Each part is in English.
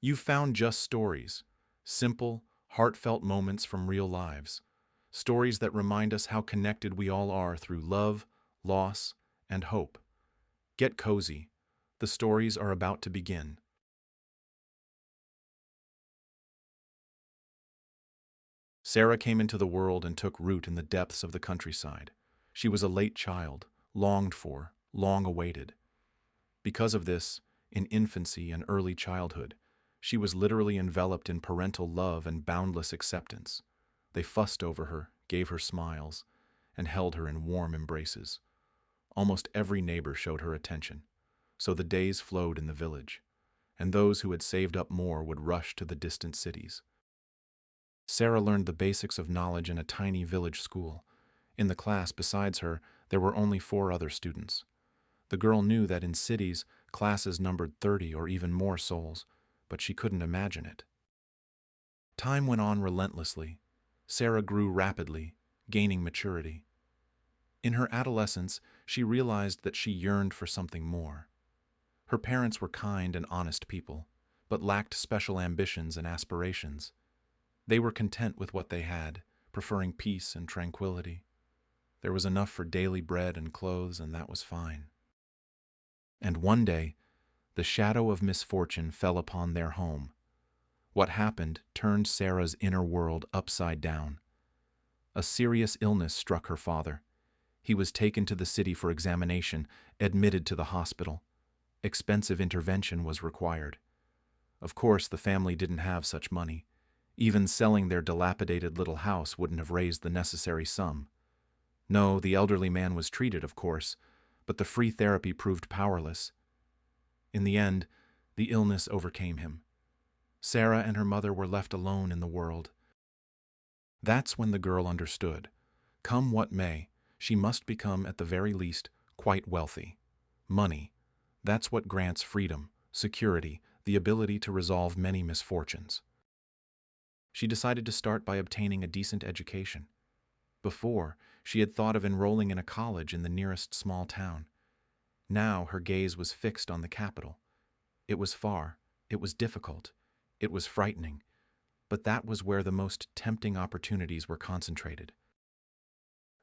You've found just stories, simple, heartfelt moments from real lives, stories that remind us how connected we all are through love, loss, and hope. Get cozy. The stories are about to begin. Sarah came into the world and took root in the depths of the countryside. She was a late child, longed for, long awaited. Because of this, in infancy and early childhood, she was literally enveloped in parental love and boundless acceptance. They fussed over her, gave her smiles, and held her in warm embraces. Almost every neighbor showed her attention, so the days flowed in the village, and those who had saved up more would rush to the distant cities. Sarah learned the basics of knowledge in a tiny village school. In the class besides her, there were only 4 other students. The girl knew that in cities, classes numbered 30 or even more souls, but she couldn't imagine it. Time went on relentlessly. Sarah grew rapidly, gaining maturity. In her adolescence, she realized that she yearned for something more. Her parents were kind and honest people, but lacked special ambitions and aspirations. They were content with what they had, preferring peace and tranquility. There was enough for daily bread and clothes, and that was fine. And one day, the shadow of misfortune fell upon their home. What happened turned Sarah's inner world upside down. A serious illness struck her father. He was taken to the city for examination, admitted to the hospital. Expensive intervention was required. Of course, the family didn't have such money. Even selling their dilapidated little house wouldn't have raised the necessary sum. No, the elderly man was treated, of course, but the free therapy proved powerless. In the end, the illness overcame him. Sarah and her mother were left alone in the world. That's when the girl understood. Come what may, she must become, at the very least, quite wealthy. Money, that's what grants freedom, security, the ability to resolve many misfortunes. She decided to start by obtaining a decent education. Before, she had thought of enrolling in a college in the nearest small town. Now her gaze was fixed on the capital. It was far, it was difficult, it was frightening, but that was where the most tempting opportunities were concentrated.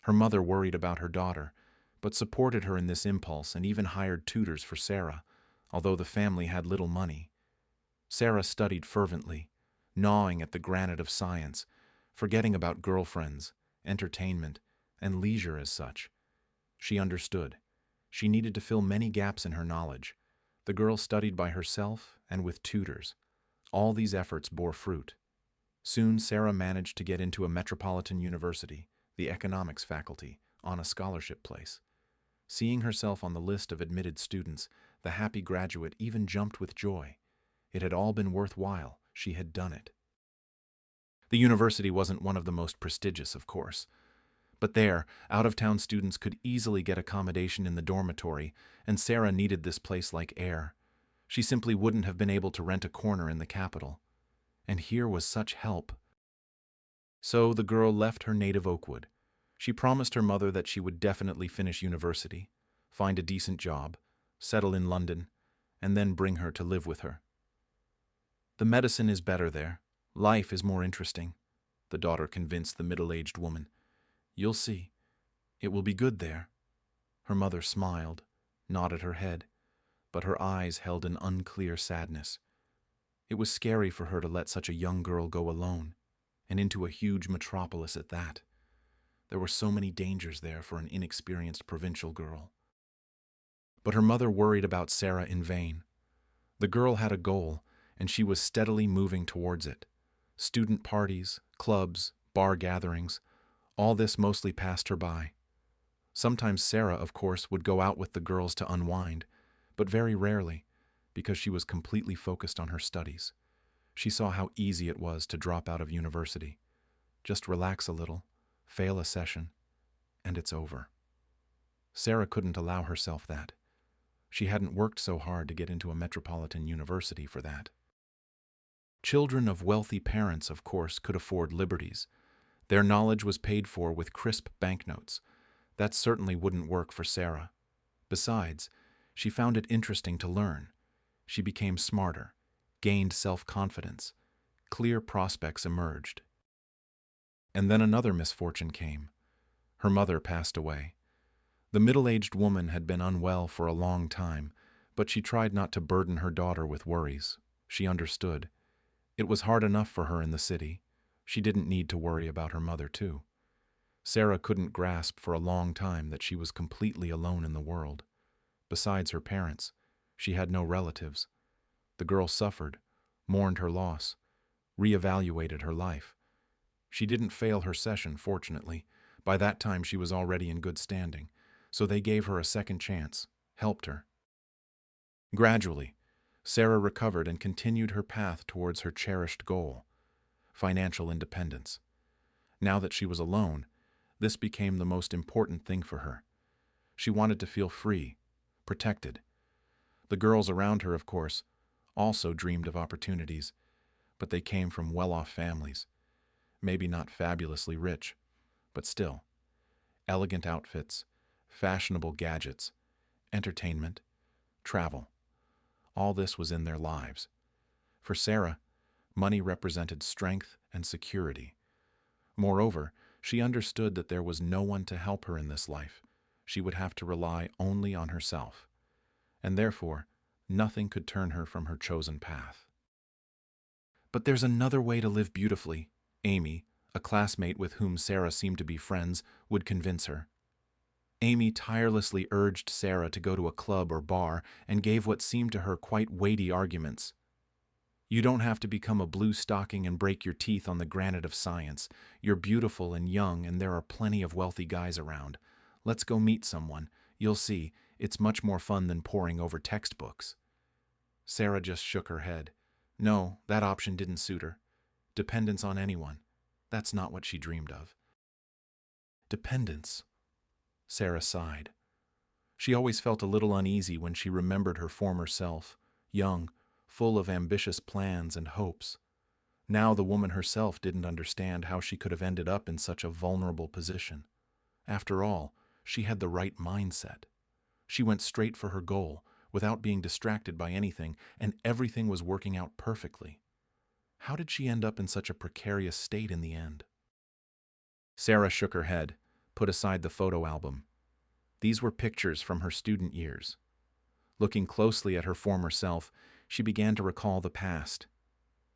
Her mother worried about her daughter, but supported her in this impulse and even hired tutors for Sarah, although the family had little money. Sarah studied fervently, gnawing at the granite of science, forgetting about girlfriends, entertainment, and leisure as such. She understood. She needed to fill many gaps in her knowledge. The girl studied by herself and with tutors. All these efforts bore fruit. Soon Sarah managed to get into a metropolitan university, the economics faculty, on a scholarship place. Seeing herself on the list of admitted students, the happy graduate even jumped with joy. It had all been worthwhile. She had done it. The university wasn't one of the most prestigious, of course. But there, out-of-town students could easily get accommodation in the dormitory, and Sarah needed this place like air. She simply wouldn't have been able to rent a corner in the capital. And here was such help. So the girl left her native Oakwood. She promised her mother that she would definitely finish university, find a decent job, settle in London, and then bring her to live with her. The medicine is better there. Life is more interesting, the daughter convinced the middle-aged woman. You'll see. It will be good there. Her mother smiled, nodded her head, but her eyes held an unclear sadness. It was scary for her to let such a young girl go alone, and into a huge metropolis at that. There were so many dangers there for an inexperienced provincial girl. But her mother worried about Sarah in vain. The girl had a goal, and she was steadily moving towards it. Student parties, clubs, bar gatherings, all this mostly passed her by. Sometimes Sarah, of course, would go out with the girls to unwind, but very rarely, because she was completely focused on her studies. She saw how easy it was to drop out of university. Just relax a little, fail a session, and it's over. Sarah couldn't allow herself that. She hadn't worked so hard to get into a metropolitan university for that. Children of wealthy parents, of course, could afford liberties. Their knowledge was paid for with crisp banknotes. That certainly wouldn't work for Sarah. Besides, she found it interesting to learn. She became smarter, gained self-confidence. Clear prospects emerged. And then another misfortune came. Her mother passed away. The middle-aged woman had been unwell for a long time, but she tried not to burden her daughter with worries. She understood. It was hard enough for her in the city. She didn't need to worry about her mother, too. Sarah couldn't grasp for a long time that she was completely alone in the world. Besides her parents, she had no relatives. The girl suffered, mourned her loss, reevaluated her life. She didn't fail her session, fortunately. By that time she was already in good standing, so they gave her a second chance, helped her. Gradually, Sarah recovered and continued her path towards her cherished goal, financial independence. Now that she was alone, this became the most important thing for her. She wanted to feel free, protected. The girls around her, of course, also dreamed of opportunities, but they came from well-off families. Maybe not fabulously rich, but still. Elegant outfits, fashionable gadgets, entertainment, travel. All this was in their lives. For Sarah, money represented strength and security. Moreover, she understood that there was no one to help her in this life. She would have to rely only on herself. And therefore, nothing could turn her from her chosen path. But there's another way to live beautifully, Amy, a classmate with whom Sarah seemed to be friends, would convince her. Amy tirelessly urged Sarah to go to a club or bar and gave what seemed to her quite weighty arguments. You don't have to become a blue stocking and break your teeth on the granite of science. You're beautiful and young, and there are plenty of wealthy guys around. Let's go meet someone. You'll see, it's much more fun than poring over textbooks. Sarah just shook her head. No, that option didn't suit her. Dependence on anyone. That's not what she dreamed of. Dependence. Sarah sighed. She always felt a little uneasy when she remembered her former self, young, full of ambitious plans and hopes. Now the woman herself didn't understand how she could have ended up in such a vulnerable position. After all, she had the right mindset. She went straight for her goal, without being distracted by anything, and everything was working out perfectly. How did she end up in such a precarious state in the end? Sarah shook her head, put aside the photo album. These were pictures from her student years. Looking closely at her former self, she began to recall the past.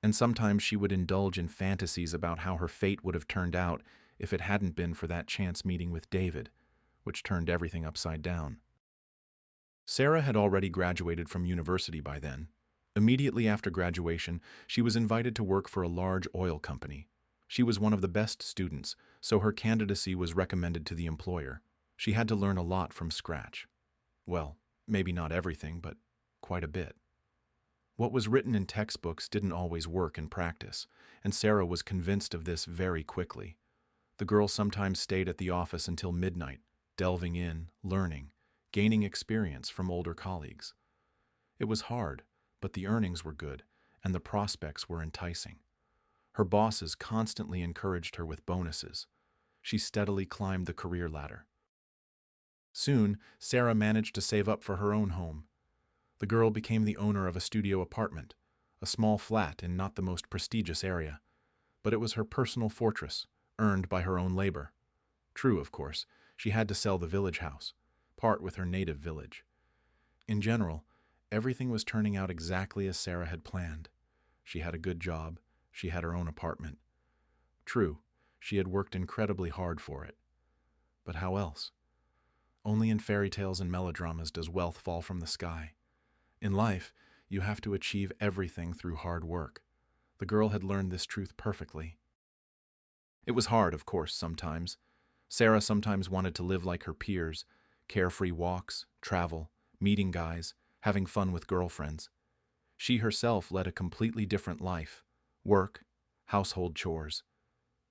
And sometimes she would indulge in fantasies about how her fate would have turned out if it hadn't been for that chance meeting with David, which turned everything upside down. Sarah had already graduated from university by then. Immediately after graduation, she was invited to work for a large oil company. She was one of the best students, so her candidacy was recommended to the employer. She had to learn a lot from scratch. Well, maybe not everything, but quite a bit. What was written in textbooks didn't always work in practice, and Sarah was convinced of this very quickly. The girl sometimes stayed at the office until midnight, delving in, learning, gaining experience from older colleagues. It was hard, but the earnings were good, and the prospects were enticing. Her bosses constantly encouraged her with bonuses. She steadily climbed the career ladder. Soon, Sarah managed to save up for her own home. The girl became the owner of a studio apartment, a small flat in not the most prestigious area. But it was her personal fortress, earned by her own labor. True, of course, she had to sell the village house, part with her native village. In general, everything was turning out exactly as Sarah had planned. She had a good job, she had her own apartment. True, she had worked incredibly hard for it. But how else? Only in fairy tales and melodramas does wealth fall from the sky. In life, you have to achieve everything through hard work. The girl had learned this truth perfectly. It was hard, of course, sometimes. Sarah sometimes wanted to live like her peers, carefree walks, travel, meeting guys, having fun with girlfriends. She herself led a completely different life. Work, household chores.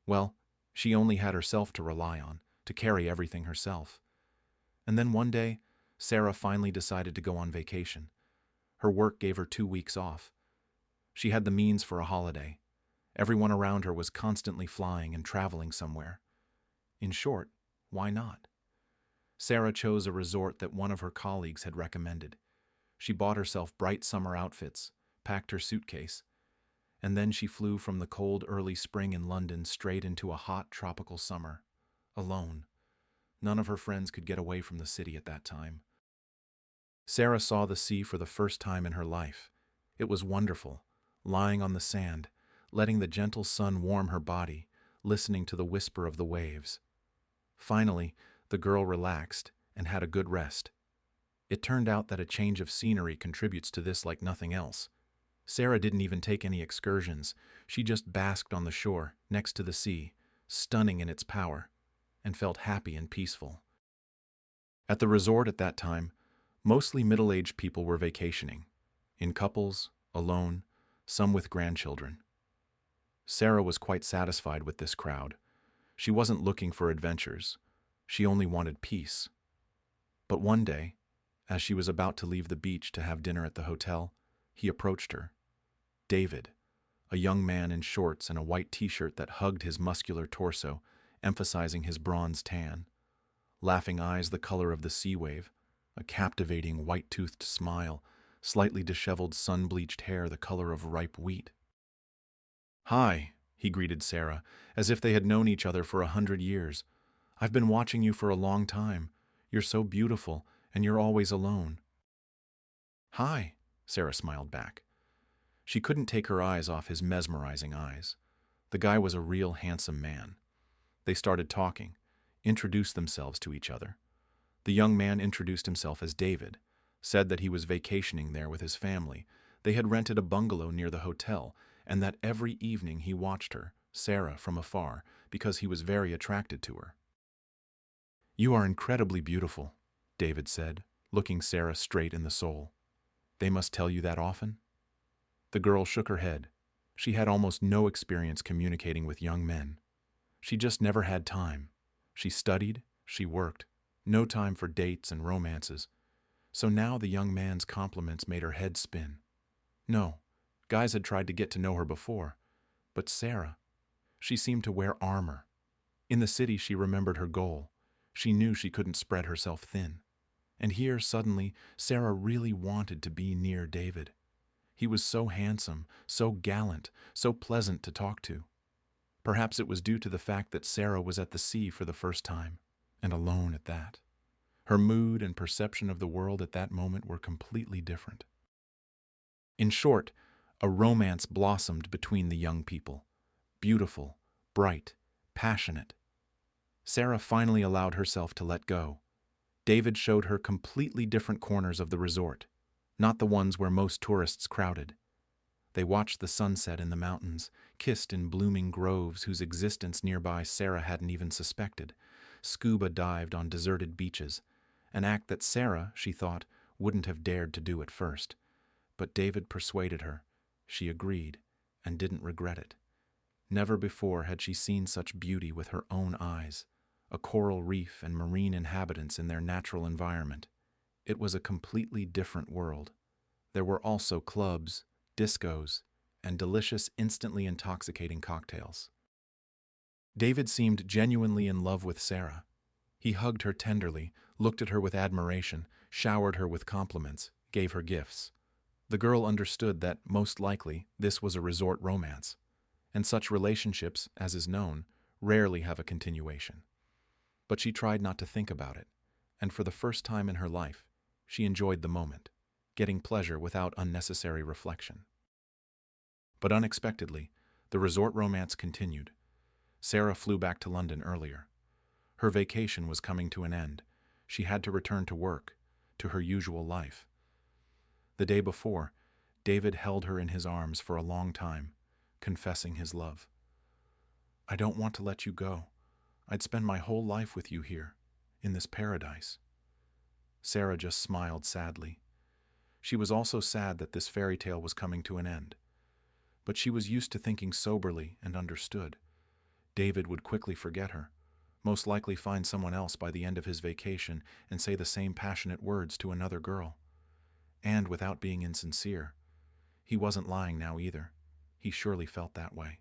Well, she only had herself to rely on, to carry everything herself. And then one day, Sarah finally decided to go on vacation. Her work gave her 2 weeks off. She had the means for a holiday. Everyone around her was constantly flying and traveling somewhere. In short, why not? Sarah chose a resort that one of her colleagues had recommended. She bought herself bright summer outfits, packed her suitcase, and then she flew from the cold early spring in London straight into a hot tropical summer, alone. None of her friends could get away from the city at that time. Sarah saw the sea for the first time in her life. It was wonderful, lying on the sand, letting the gentle sun warm her body, listening to the whisper of the waves. Finally, the girl relaxed and had a good rest. It turned out that a change of scenery contributes to this like nothing else. Sarah didn't even take any excursions. She just basked on the shore, next to the sea, stunning in its power, and felt happy and peaceful. At the resort at that time, mostly middle-aged people were vacationing, in couples, alone, some with grandchildren. Sarah was quite satisfied with this crowd. She wasn't looking for adventures. She only wanted peace. But one day, as she was about to leave the beach to have dinner at the hotel, he approached her. David, a young man in shorts and a white t-shirt that hugged his muscular torso, emphasizing his bronze tan. Laughing eyes the color of the sea wave, a captivating white-toothed smile, slightly disheveled sun-bleached hair the color of ripe wheat. "Hi," he greeted Sarah, as if they had known each other for 100 years. "I've been watching you for a long time. You're so beautiful, and you're always alone." "Hi," Sarah smiled back. She couldn't take her eyes off his mesmerizing eyes. The guy was a real handsome man. They started talking, introduced themselves to each other. The young man introduced himself as David, said that he was vacationing there with his family. They had rented a bungalow near the hotel, and that every evening he watched her, Sarah, from afar, because he was very attracted to her. "You are incredibly beautiful," David said, looking Sarah straight in the soul. "They must tell you that often?" The girl shook her head. She had almost no experience communicating with young men. She just never had time. She studied, she worked, no time for dates and romances. So now the young man's compliments made her head spin. No, guys had tried to get to know her before, but Sarah, she seemed to wear armor. In the city she remembered her goal. She knew she couldn't spread herself thin. And here, suddenly, Sarah really wanted to be near David. He was so handsome, so gallant, so pleasant to talk to. Perhaps it was due to the fact that Sarah was at the sea for the first time, and alone at that. Her mood and perception of the world at that moment were completely different. In short, a romance blossomed between the young people. Beautiful, bright, passionate. Sarah finally allowed herself to let go. David showed her completely different corners of the resort, not the ones where most tourists crowded. They watched the sunset in the mountains, kissed in blooming groves whose existence nearby Sarah hadn't even suspected, scuba dived on deserted beaches, an act that Sarah, she thought, wouldn't have dared to do at first. But David persuaded her. She agreed, and didn't regret it. Never before had she seen such beauty with her own eyes, a coral reef and marine inhabitants in their natural environment. It was a completely different world. There were also clubs, discos, and delicious, instantly intoxicating cocktails. David seemed genuinely in love with Sarah. He hugged her tenderly, looked at her with admiration, showered her with compliments, gave her gifts. The girl understood that, most likely, this was a resort romance, and such relationships, as is known, rarely have a continuation. But she tried not to think about it, and for the first time in her life, she enjoyed the moment, getting pleasure without unnecessary reflection. But unexpectedly, the resort romance continued. Sarah flew back to London earlier. Her vacation was coming to an end. She had to return to work, to her usual life. The day before, David held her in his arms for a long time, confessing his love. "I don't want to let you go. I'd spend my whole life with you here, in this paradise." Sarah just smiled sadly. She was also sad that this fairy tale was coming to an end. But she was used to thinking soberly and understood. David would quickly forget her, most likely find someone else by the end of his vacation and say the same passionate words to another girl. And without being insincere, he wasn't lying now either. He surely felt that way.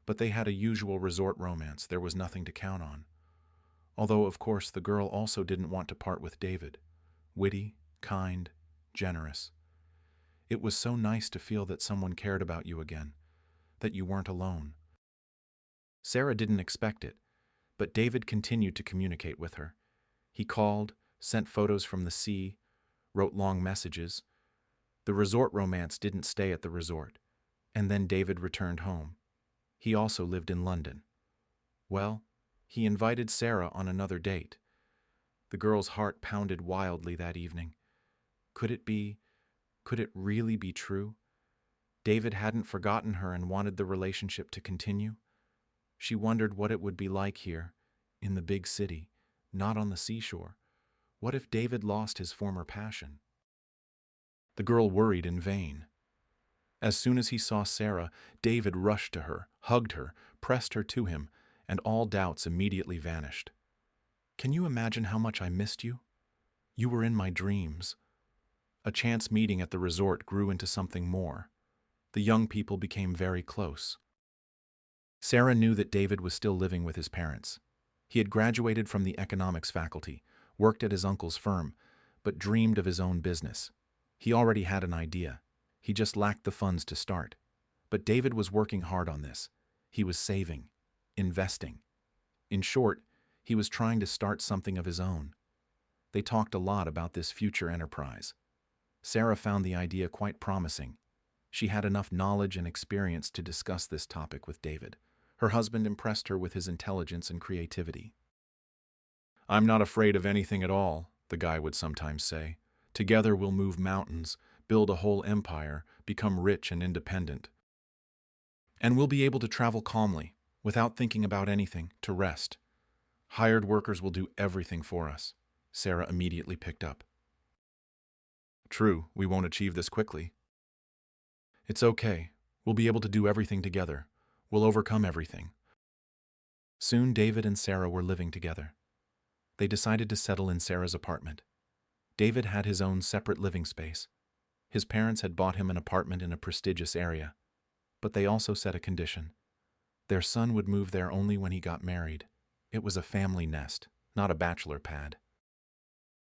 But they had a usual resort romance. There was nothing to count on. Although, of course, the girl also didn't want to part with David. Witty, kind, generous. It was so nice to feel that someone cared about you again, that you weren't alone. Sarah didn't expect it, but David continued to communicate with her. He called, sent photos from the sea, wrote long messages. The resort romance didn't stay at the resort, and then David returned home. He also lived in London. Well, he invited Sarah on another date. The girl's heart pounded wildly that evening. Could it really be true? David hadn't forgotten her and wanted the relationship to continue. She wondered what it would be like here, in the big city, not on the seashore. What if David lost his former passion? The girl worried in vain. As soon as he saw Sarah, David rushed to her, hugged her, pressed her to him, and all doubts immediately vanished. Can you imagine how much I missed you? You were in my dreams. A chance meeting at the resort grew into something more. The young people became very close. Sarah knew that David was still living with his parents. He had graduated from the economics faculty, worked at his uncle's firm, but dreamed of his own business. He already had an idea. He just lacked the funds to start. But David was working hard on this. He was saving, investing. In short, he was trying to start something of his own. They talked a lot about this future enterprise. Sarah found the idea quite promising. She had enough knowledge and experience to discuss this topic with David. Her husband impressed her with his intelligence and creativity. "I'm not afraid of anything at all," the guy would sometimes say. "Together we'll move mountains, build a whole empire, become rich and independent. And we'll be able to travel calmly, without thinking about anything, to rest. Hired workers will do everything for us." Sarah immediately picked up. "True, we won't achieve this quickly." "It's okay. We'll be able to do everything together. We'll overcome everything." Soon David and Sarah were living together. They decided to settle in Sarah's apartment. David had his own separate living space. His parents had bought him an apartment in a prestigious area, but they also set a condition. Their son would move there only when he got married. It was a family nest, not a bachelor pad.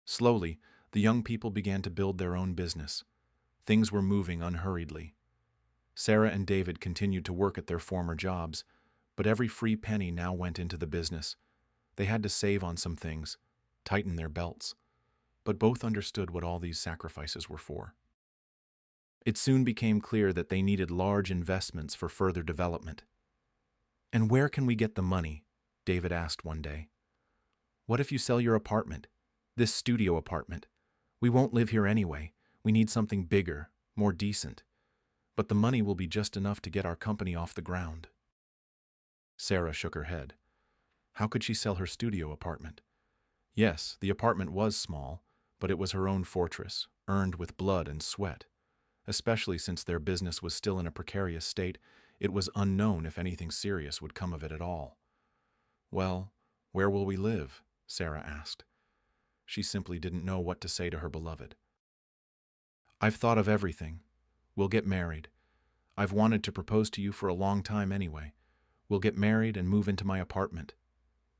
Slowly, the young people began to build their own business. Things were moving unhurriedly. Sarah and David continued to work at their former jobs, but every free penny now went into the business. They had to save on some things, tighten their belts, but both understood what all these sacrifices were for. It soon became clear that they needed large investments for further development. "And where can we get the money?" David asked one day. "What if you sell your apartment? This studio apartment. We won't live here anyway. We need something bigger, more decent. But the money will be just enough to get our company off the ground." Sarah shook her head. How could she sell her studio apartment? Yes, the apartment was small, but it was her own fortress, earned with blood and sweat. Especially since their business was still in a precarious state, it was unknown if anything serious would come of it at all. "Well, where will we live?" Sarah asked. She simply didn't know what to say to her beloved. "I've thought of everything. We'll get married. I've wanted to propose to you for a long time anyway. We'll get married and move into my apartment.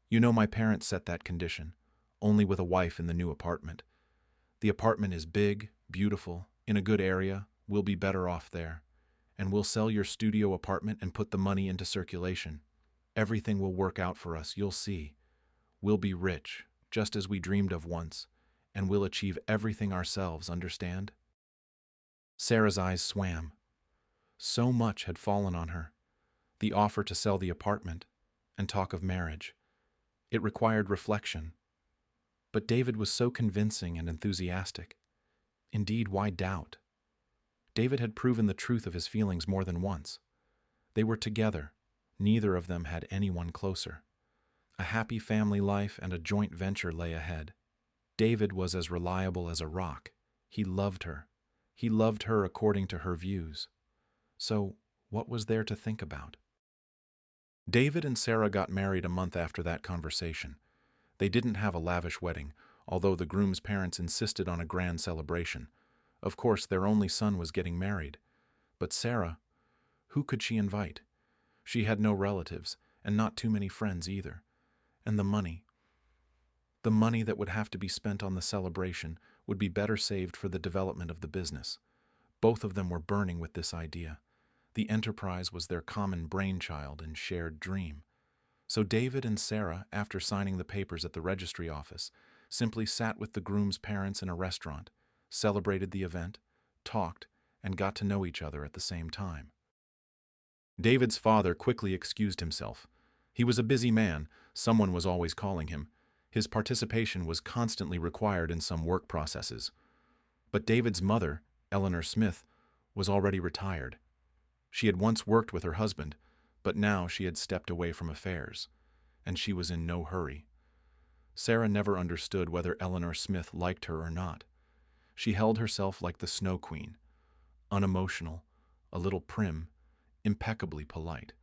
You know my parents set that condition, only with a wife in the new apartment. The apartment is big, beautiful, in a good area. We'll be better off there. And we'll sell your studio apartment and put the money into circulation. Everything will work out for us, you'll see. We'll be rich, just as we dreamed of once, and we'll achieve everything ourselves, understand?" Sarah's eyes swam. So much had fallen on her. The offer to sell the apartment, and talk of marriage. It required reflection. But David was so convincing and enthusiastic. Indeed, why doubt? David had proven the truth of his feelings more than once. They were together. Neither of them had anyone closer. A happy family life and a joint venture lay ahead. David was as reliable as a rock. He loved her. He loved her according to her views. So, what was there to think about? David and Sarah got married a month after that conversation. They didn't have a lavish wedding, although the groom's parents insisted on a grand celebration. Of course, their only son was getting married. But Sarah, who could she invite? She had no relatives, and not too many friends either. And the money that would have to be spent on the celebration would be better saved for the development of the business. Both of them were burning with this idea. The enterprise was their common brainchild and shared dream. So David and Sarah, after signing the papers at the registry office, simply sat with the groom's parents in a restaurant, celebrated the event, talked, and got to know each other at the same time. David's father quickly excused himself. He was a busy man, someone was always calling him. His participation was constantly required in some work processes. But David's mother, Eleanor Smith, was already retired. She had once worked with her husband, but now she had stepped away from affairs, and she was in no hurry. Sarah never understood whether Eleanor Smith liked her or not. She held herself like the Snow Queen, unemotional, a little prim, impeccably polite.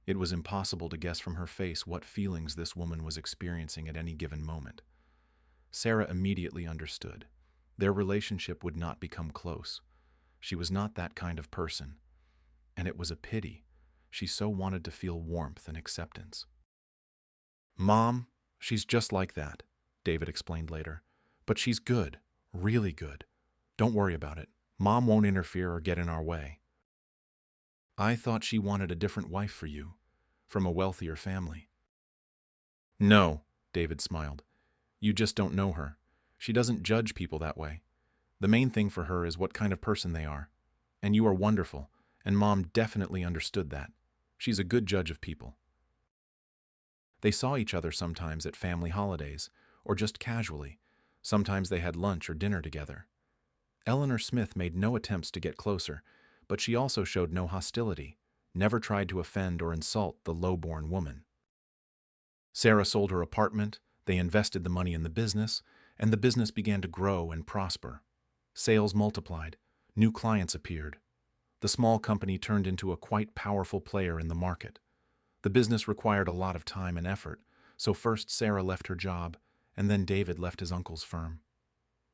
It was impossible to guess from her face what feelings this woman was experiencing at any given moment. Sarah immediately understood. Their relationship would not become close. She was not that kind of person. And it was a pity. She so wanted to feel warmth and acceptance. "Mom, she's just like that," David explained later. "But she's good, really good. Don't worry about it. Mom won't interfere or get in our way." "I thought she wanted a different wife for you, from a wealthier family." "No," David smiled. "You just don't know her. She doesn't judge people that way. The main thing for her is what kind of person they are. And you are wonderful, and Mom definitely understood that. She's a good judge of people." They saw each other sometimes at family holidays, or just casually. Sometimes they had lunch or dinner together. Eleanor Smith made no attempts to get closer, but she also showed no hostility, never tried to offend or insult the low-born woman. Sarah sold her apartment, they invested the money in the business, and the business began to grow and prosper. Sales multiplied, new clients appeared. The small company turned into a quite powerful player in the market. The business required a lot of time and effort, so first Sarah left her job, and then David left his uncle's firm.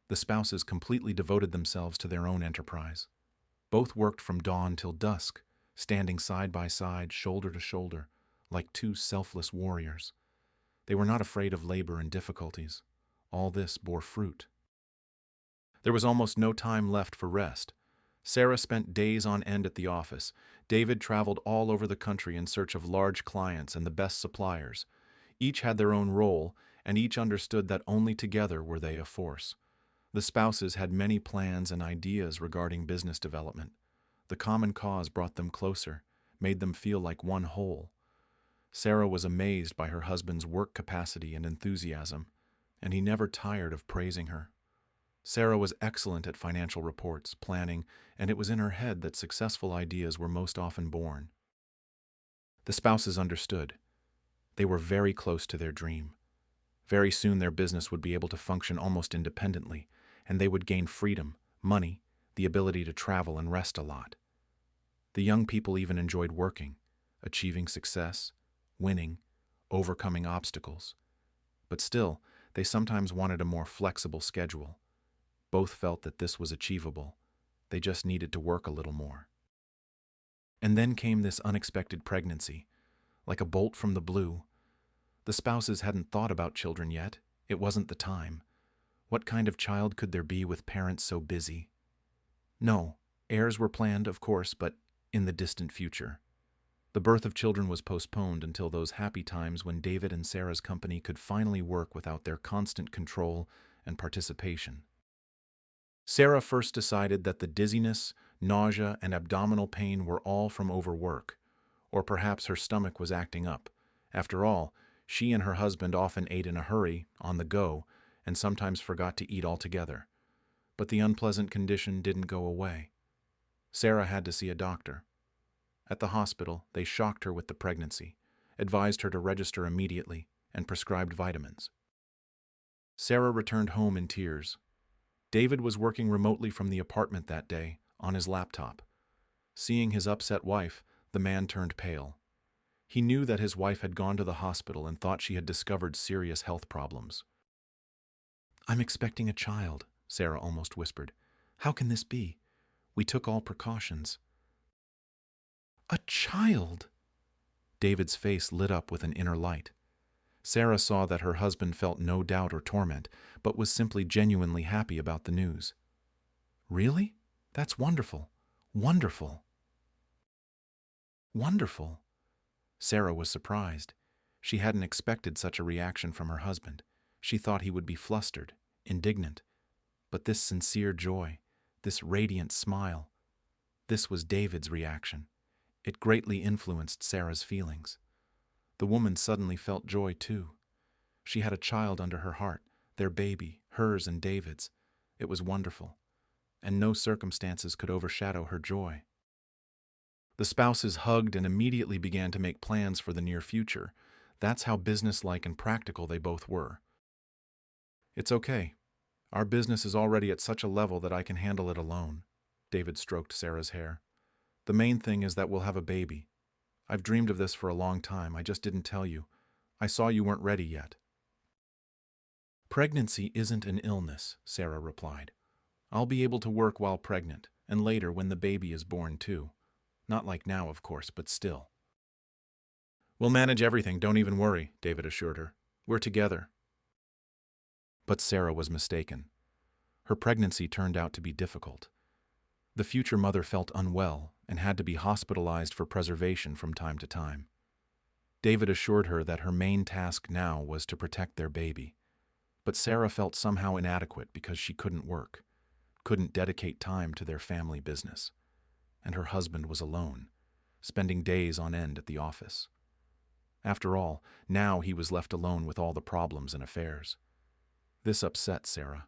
The spouses completely devoted themselves to their own enterprise. Both worked from dawn till dusk, standing side by side, shoulder to shoulder, like two selfless warriors. They were not afraid of labor and difficulties. All this bore fruit. There was almost no time left for rest. Sarah spent days on end at the office. David traveled all over the country in search of large clients and the best suppliers. Each had their own role, and each understood that only together were they a force. The spouses had many plans and ideas regarding business development. The common cause brought them closer, made them feel like one whole. Sarah was amazed by her husband's work capacity and enthusiasm, and he never tired of praising her. Sarah was excellent at financial reports, planning, and it was in her head that successful ideas were most often born. The spouses understood. They were very close to their dream. Very soon their business would be able to function almost independently, and they would gain freedom, money, the ability to travel and rest a lot. The young people even enjoyed working, achieving success, winning, overcoming obstacles. But still, they sometimes wanted a more flexible schedule. Both felt that this was achievable. They just needed to work a little more. And then came this unexpected pregnancy, like a bolt from the blue. The spouses hadn't thought about children yet. It wasn't the time. What kind of child could there be with parents so busy? No, heirs were planned, of course, but in the distant future. The birth of children was postponed until those happy times when David and Sarah's company could finally work without their constant control and participation. Sarah first decided that the dizziness, nausea, and abdominal pain were all from overwork, or perhaps her stomach was acting up. After all, she and her husband often ate in a hurry, on the go, and sometimes forgot to eat altogether. But the unpleasant condition didn't go away. Sarah had to see a doctor. At the hospital, they shocked her with the pregnancy, advised her to register immediately, and prescribed vitamins. Sarah returned home in tears. David was working remotely from the apartment that day, on his laptop. Seeing his upset wife, the man turned pale. He knew that his wife had gone to the hospital and thought she had discovered serious health problems. "I'm expecting a child," Sarah almost whispered. "How can this be? We took all precautions." "A child?" David's face lit up with an inner light. Sarah saw that her husband felt no doubt or torment, but was simply genuinely happy about the news. "Really? That's wonderful. Wonderful. Wonderful. Sarah was surprised. She hadn't expected such a reaction from her husband. She thought he would be flustered, indignant. But this sincere joy, this radiant smile, this was David's reaction. It greatly influenced Sarah's feelings. The woman suddenly felt joy too. She had a child under her heart, their baby, hers and David's. It was wonderful, and no circumstances could overshadow her joy. The spouses hugged and immediately began to make plans for the near future. That's how businesslike and practical they both were. It's okay. Our business is already at such a level that I can handle it alone. David stroked Sarah's hair. The main thing is that we'll have a baby. I've dreamed of this for a long time. I just didn't tell you. I saw you weren't ready yet. Pregnancy isn't an illness, Sarah replied. I'll be able to work while pregnant, and later when the baby is born too. Not like now, of course, but still. We'll manage everything, don't even worry, David assured her. We're together. But Sarah was mistaken. Her pregnancy turned out to be difficult. The future mother felt unwell and had to be hospitalized for preservation from time to time. David assured her that her main task now was to protect their baby. But Sarah felt somehow inadequate because she couldn't work, couldn't dedicate time to their family business. And her husband was alone, spending days on end at the office. After all, now he was left alone with all the problems and affairs. This upset Sarah.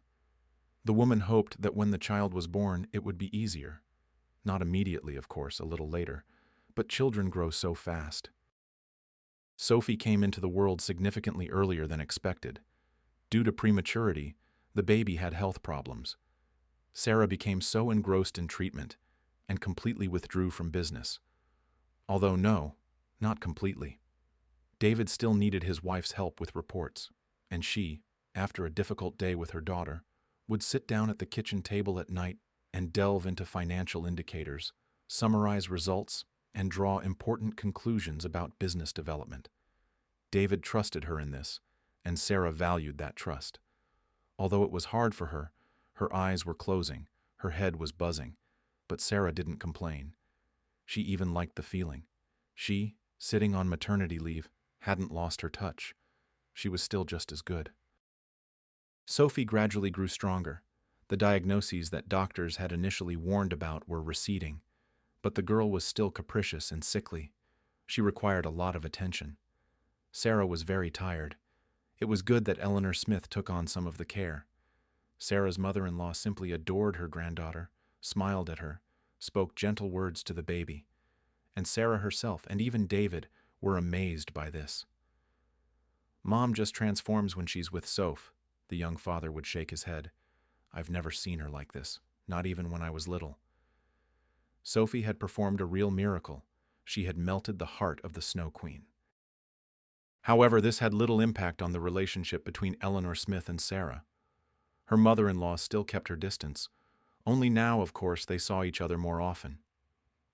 The woman hoped that when the child was born, it would be easier. Not immediately, of course, a little later, but children grow so fast. Sophie came into the world significantly earlier than expected. Due to prematurity, the baby had health problems. Sarah became so engrossed in treatment and completely withdrew from business. Although no, not completely. David still needed his wife's help with reports, and she, after a difficult day with her daughter, would sit down at the kitchen table at night and delve into financial indicators, summarize results, and draw important conclusions about business development. David trusted her in this, and Sarah valued that trust. Although it was hard for her, her eyes were closing, her head was buzzing, but Sarah didn't complain. She even liked the feeling. She, sitting on maternity leave, hadn't lost her touch. She was still just as good. Sophie gradually grew stronger. The diagnoses that doctors had initially warned about were receding, but the girl was still capricious and sickly. She required a lot of attention. Sarah was very tired. It was good that Eleanor Smith took on some of the care. Sarah's mother-in-law simply adored her granddaughter, smiled at her, spoke gentle words to the baby, and Sarah herself and even David were amazed by this. Mom just transforms when she's with Soph, the young father would shake his head. I've never seen her like this, not even when I was little. Sophie had performed a real miracle. She had melted the heart of the Snow Queen. However, this had little impact on the relationship between Eleanor Smith and Sarah. Her mother-in-law still kept her distance. Only now, of course, they saw each other more often.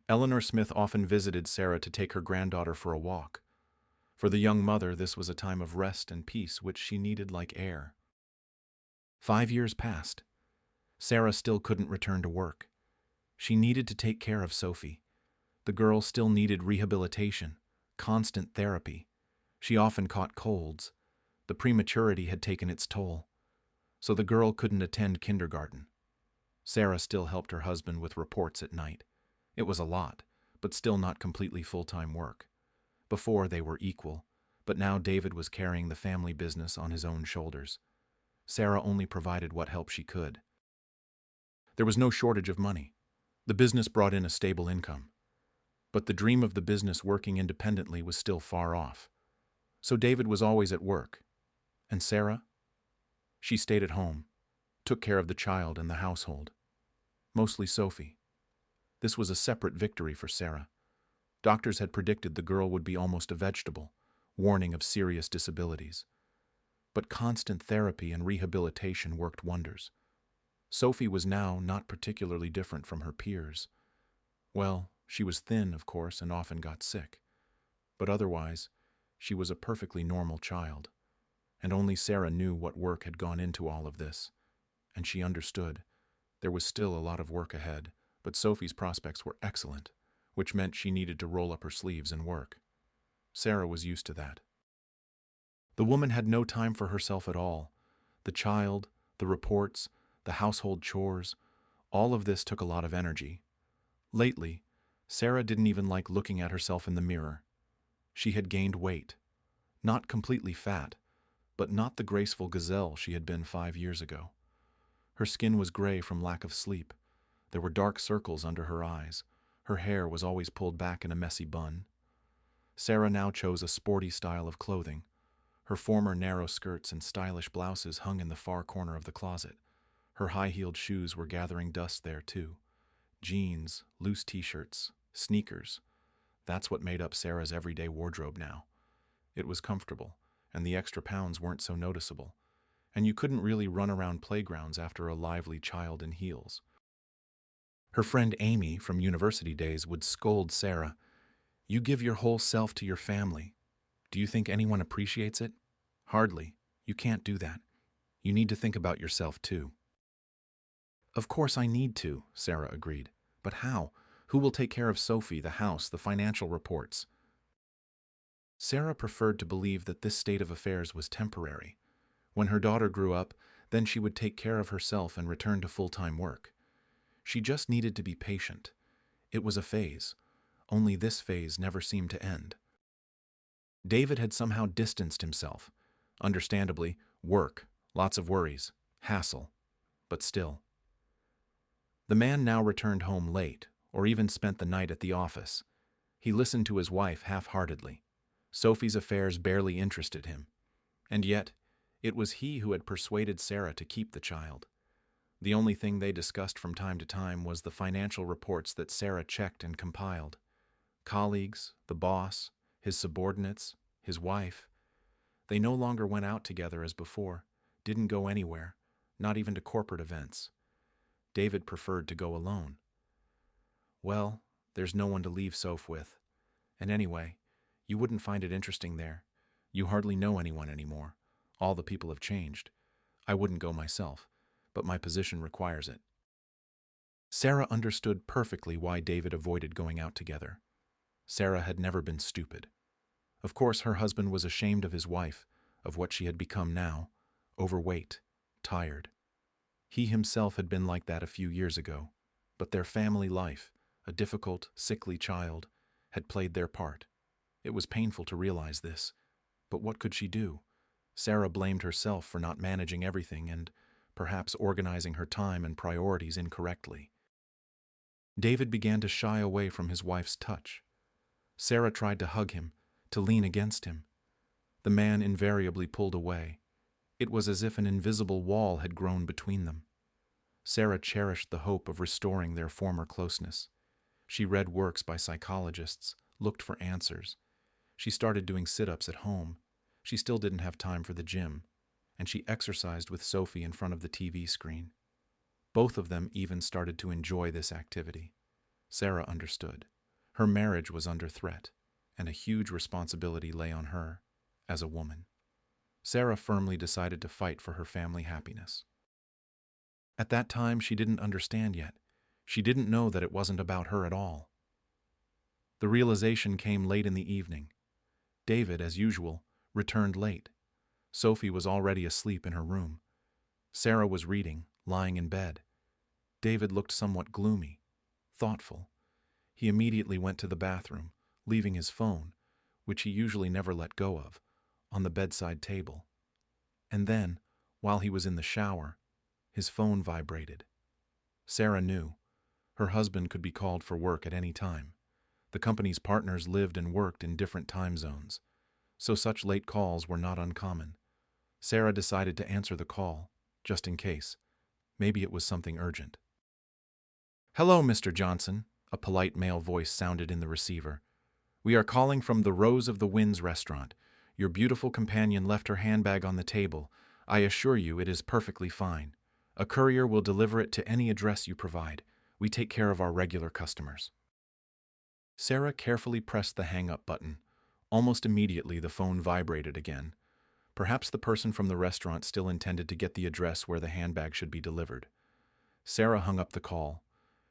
Eleanor Smith often visited Sarah to take her granddaughter for a walk. For the young mother, this was a time of rest and peace which she needed like air. 5 years passed. Sarah still couldn't return to work. She needed to take care of Sophie. The girl still needed rehabilitation, constant therapy. She often caught colds. The prematurity had taken its toll. So the girl couldn't attend kindergarten. Sarah still helped her husband with reports at night. It was a lot, but still not completely full-time work. Before they were equal, but now David was carrying the family business on his own shoulders. Sarah only provided what help she could. There was no shortage of money. The business brought in a stable income. But the dream of the business working independently was still far off. So David was always at work. And Sarah? She stayed at home, took care of the child and the household. Mostly Sophie. This was a separate victory for Sarah. Doctors had predicted the girl would be almost a vegetable, warning of serious disabilities. But constant therapy and rehabilitation worked wonders. Sophie was now not particularly different from her peers. Well, she was thin, of course, and often got sick. But otherwise, she was a perfectly normal child. And only Sarah knew what work had gone into all of this. And she understood. There was still a lot of work ahead, but Sophie's prospects were excellent, which meant she needed to roll up her sleeves and work. Sarah was used to that. The woman had no time for herself at all. The child, the reports, the household chores, all of this took a lot of energy. Lately, Sarah didn't even like looking at herself in the mirror. She had gained weight. Not completely fat, but not the graceful gazelle she had been 5 years ago. Her skin was gray from lack of sleep. There were dark circles under her eyes. Her hair was always pulled back in a messy bun. Sarah now chose a sporty style of clothing. Her former narrow skirts and stylish blouses hung in the far corner of the closet. Her high-heeled shoes were gathering dust there, too. Jeans, loose t-shirts, sneakers. That's what made up Sarah's everyday wardrobe now. It was comfortable, and the extra pounds weren't so noticeable. And you couldn't really run around playgrounds after a lively child in heels. Her friend Amy from university days would scold Sarah. "You give your whole self to your family. Do you think anyone appreciates it? Hardly. You can't do that. You need to think about yourself too." "Of course I need to," Sarah agreed. "But how? Who will take care of Sophie, the house, the financial reports?" Sarah preferred to believe that this state of affairs was temporary. When her daughter grew up, then she would take care of herself and return to full-time work. She just needed to be patient. It was a phase. Only this phase never seemed to end. David had somehow distanced himself. Understandably, work, lots of worries, hassle. But still. The man now returned home late, or even spent the night at the office. He listened to his wife half-heartedly. Sophie's affairs barely interested him. And yet, it was he who had persuaded Sarah to keep the child. The only thing they discussed from time to time was the financial reports that Sarah checked and compiled. Colleagues, the boss, his subordinates, his wife. They no longer went out together as before, didn't go anywhere, not even to corporate events. David preferred to go alone. Well, there's no one to leave Soph with. And anyway, you wouldn't find it interesting there. You hardly know anyone anymore. All the people have changed. I wouldn't go myself, but my position requires it. Sarah understood perfectly why David avoided going out together. Sarah had never been stupid. Of course, her husband was ashamed of his wife, of what she had become now, overweight, tired. He himself had been like that a few years ago, but their family life, a difficult, sickly child, had played their part. It was painful to realize this, but what could she do? Sarah blamed herself for not managing everything and perhaps organizing her time and priorities incorrectly. David began to shy away from his wife's touch. Sarah tried to hug him, to lean against him. The man invariably pulled away. It was as if an invisible wall had grown between them. Sarah cherished the hope of restoring their former closeness. She read works by psychologists, looked for answers. She started doing sit-ups at home. She still didn't have time for the gym, and she exercised with Sophie in front of the TV screen. Both of them even started to enjoy this activity. Sarah understood. Her marriage was under threat, and a huge responsibility lay on her, as a woman. Sarah firmly decided to fight for her family happiness. At that time, she didn't understand yet. She didn't know that it wasn't about her at all. The realization came late in the evening. David, as usual, returned late. Sophie was already asleep in her room. Sarah was reading, lying in bed. David looked somewhat gloomy, thoughtful. He immediately went to the bathroom, leaving his phone, which he usually never let go of, on the bedside table. And then, while he was in the shower, his phone vibrated. Sarah knew. Her husband could be called for work at any time. The company's partners lived and worked in different time zones, so such late calls were not uncommon. Sarah decided to answer the call, just in case. Maybe it was something urgent. "Hello, Mr. Johnson," a polite male voice sounded in the receiver. "We are calling from the Rose of the Winds restaurant. Your beautiful companion left her handbag on the table. I assure you it is perfectly fine. A courier will deliver it to any address you provide. We take care of our regular customers." Sarah carefully pressed the hang-up button. Almost immediately, the phone vibrated again. Perhaps the person from the restaurant still intended to get the address where the handbag should be delivered. Sarah hung up the call.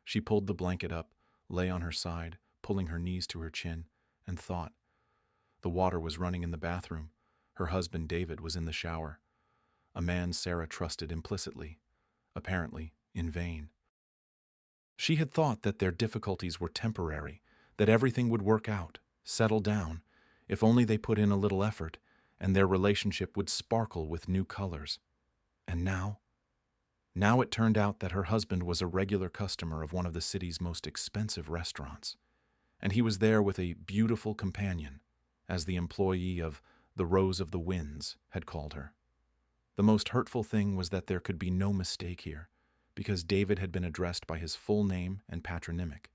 She pulled the blanket up, lay on her side, pulling her knees to her chin, and thought. The water was running in the bathroom. Her husband David was in the shower. A man Sarah trusted implicitly, apparently in vain. She had thought that their difficulties were temporary, that everything would work out, settle down, if only they put in a little effort, and their relationship would sparkle with new colors. And now? Now it turned out that her husband was a regular customer of one of the city's most expensive restaurants, and he was there with a beautiful companion, as the employee of the Rose of the Winds had called her. The most hurtful thing was that there could be no mistake here, because David had been addressed by his full name and patronymic,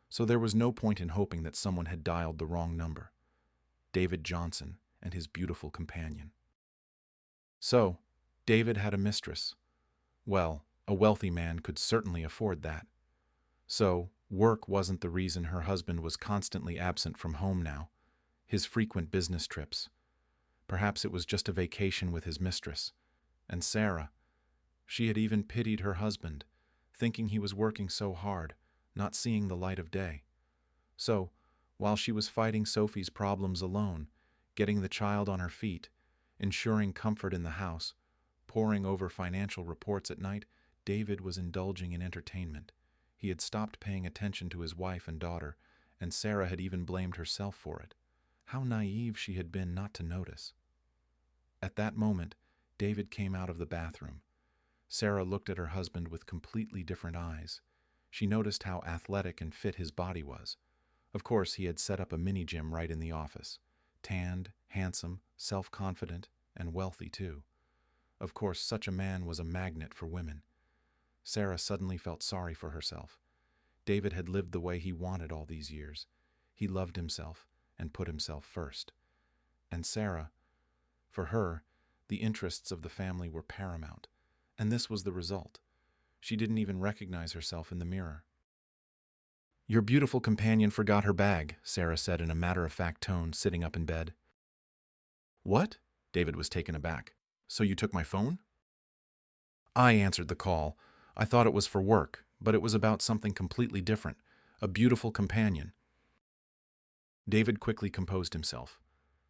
so there was no point in hoping that someone had dialed the wrong number. David Johnson and his beautiful companion. So, David had a mistress. Well, a wealthy man could certainly afford that. So, work wasn't the reason her husband was constantly absent from home now, his frequent business trips. Perhaps it was just a vacation with his mistress. And Sarah, she had even pitied her husband, thinking he was working so hard, not seeing the light of day. So, while she was fighting Sophie's problems alone, getting the child on her feet, ensuring comfort in the house, poring over financial reports at night, David was indulging in entertainment. He had stopped paying attention to his wife and daughter, and Sarah had even blamed herself for it. How naive she had been not to notice. At that moment, David came out of the bathroom. Sarah looked at her husband with completely different eyes. She noticed how athletic and fit his body was. Of course, he had set up a mini-gym right in the office. Tanned, handsome, self-confident, and wealthy too. Of course, such a man was a magnet for women. Sarah suddenly felt sorry for herself. David had lived the way he wanted all these years. He loved himself and put himself first. And Sarah, for her, the interests of the family were paramount, and this was the result. She didn't even recognize herself in the mirror. "Your beautiful companion forgot her bag," Sarah said in a matter-of-fact tone, sitting up in bed. "What?" David was taken aback. "So you took my phone?" "I answered the call. I thought it was for work, but it was about something completely different. A beautiful companion." David quickly composed himself.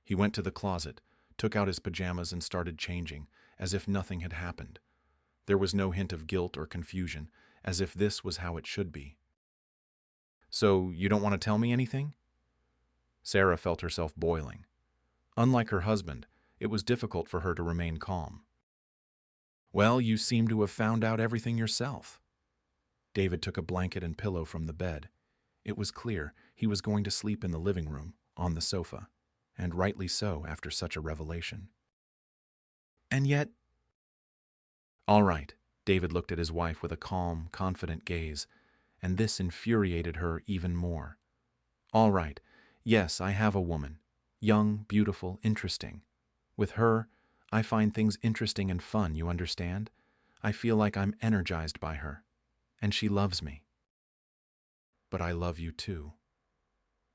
He went to the closet, took out his pajamas and started changing, as if nothing had happened. There was no hint of guilt or confusion, as if this was how it should be. "So you don't want to tell me anything?" Sarah felt herself boiling. Unlike her husband, it was difficult for her to remain calm. "Well, you seem to have found out everything yourself." David took a blanket and pillow from the bed. It was clear he was going to sleep in the living room, on the sofa, and rightly so after such a revelation. "And yet—" "All right," David looked at his wife with a calm, confident gaze, and this infuriated her even more. "All right, yes, I have a woman. Young, beautiful, interesting. With her, I find things interesting and fun, you understand? I feel like I'm energized by her. And she loves me. But I love you too."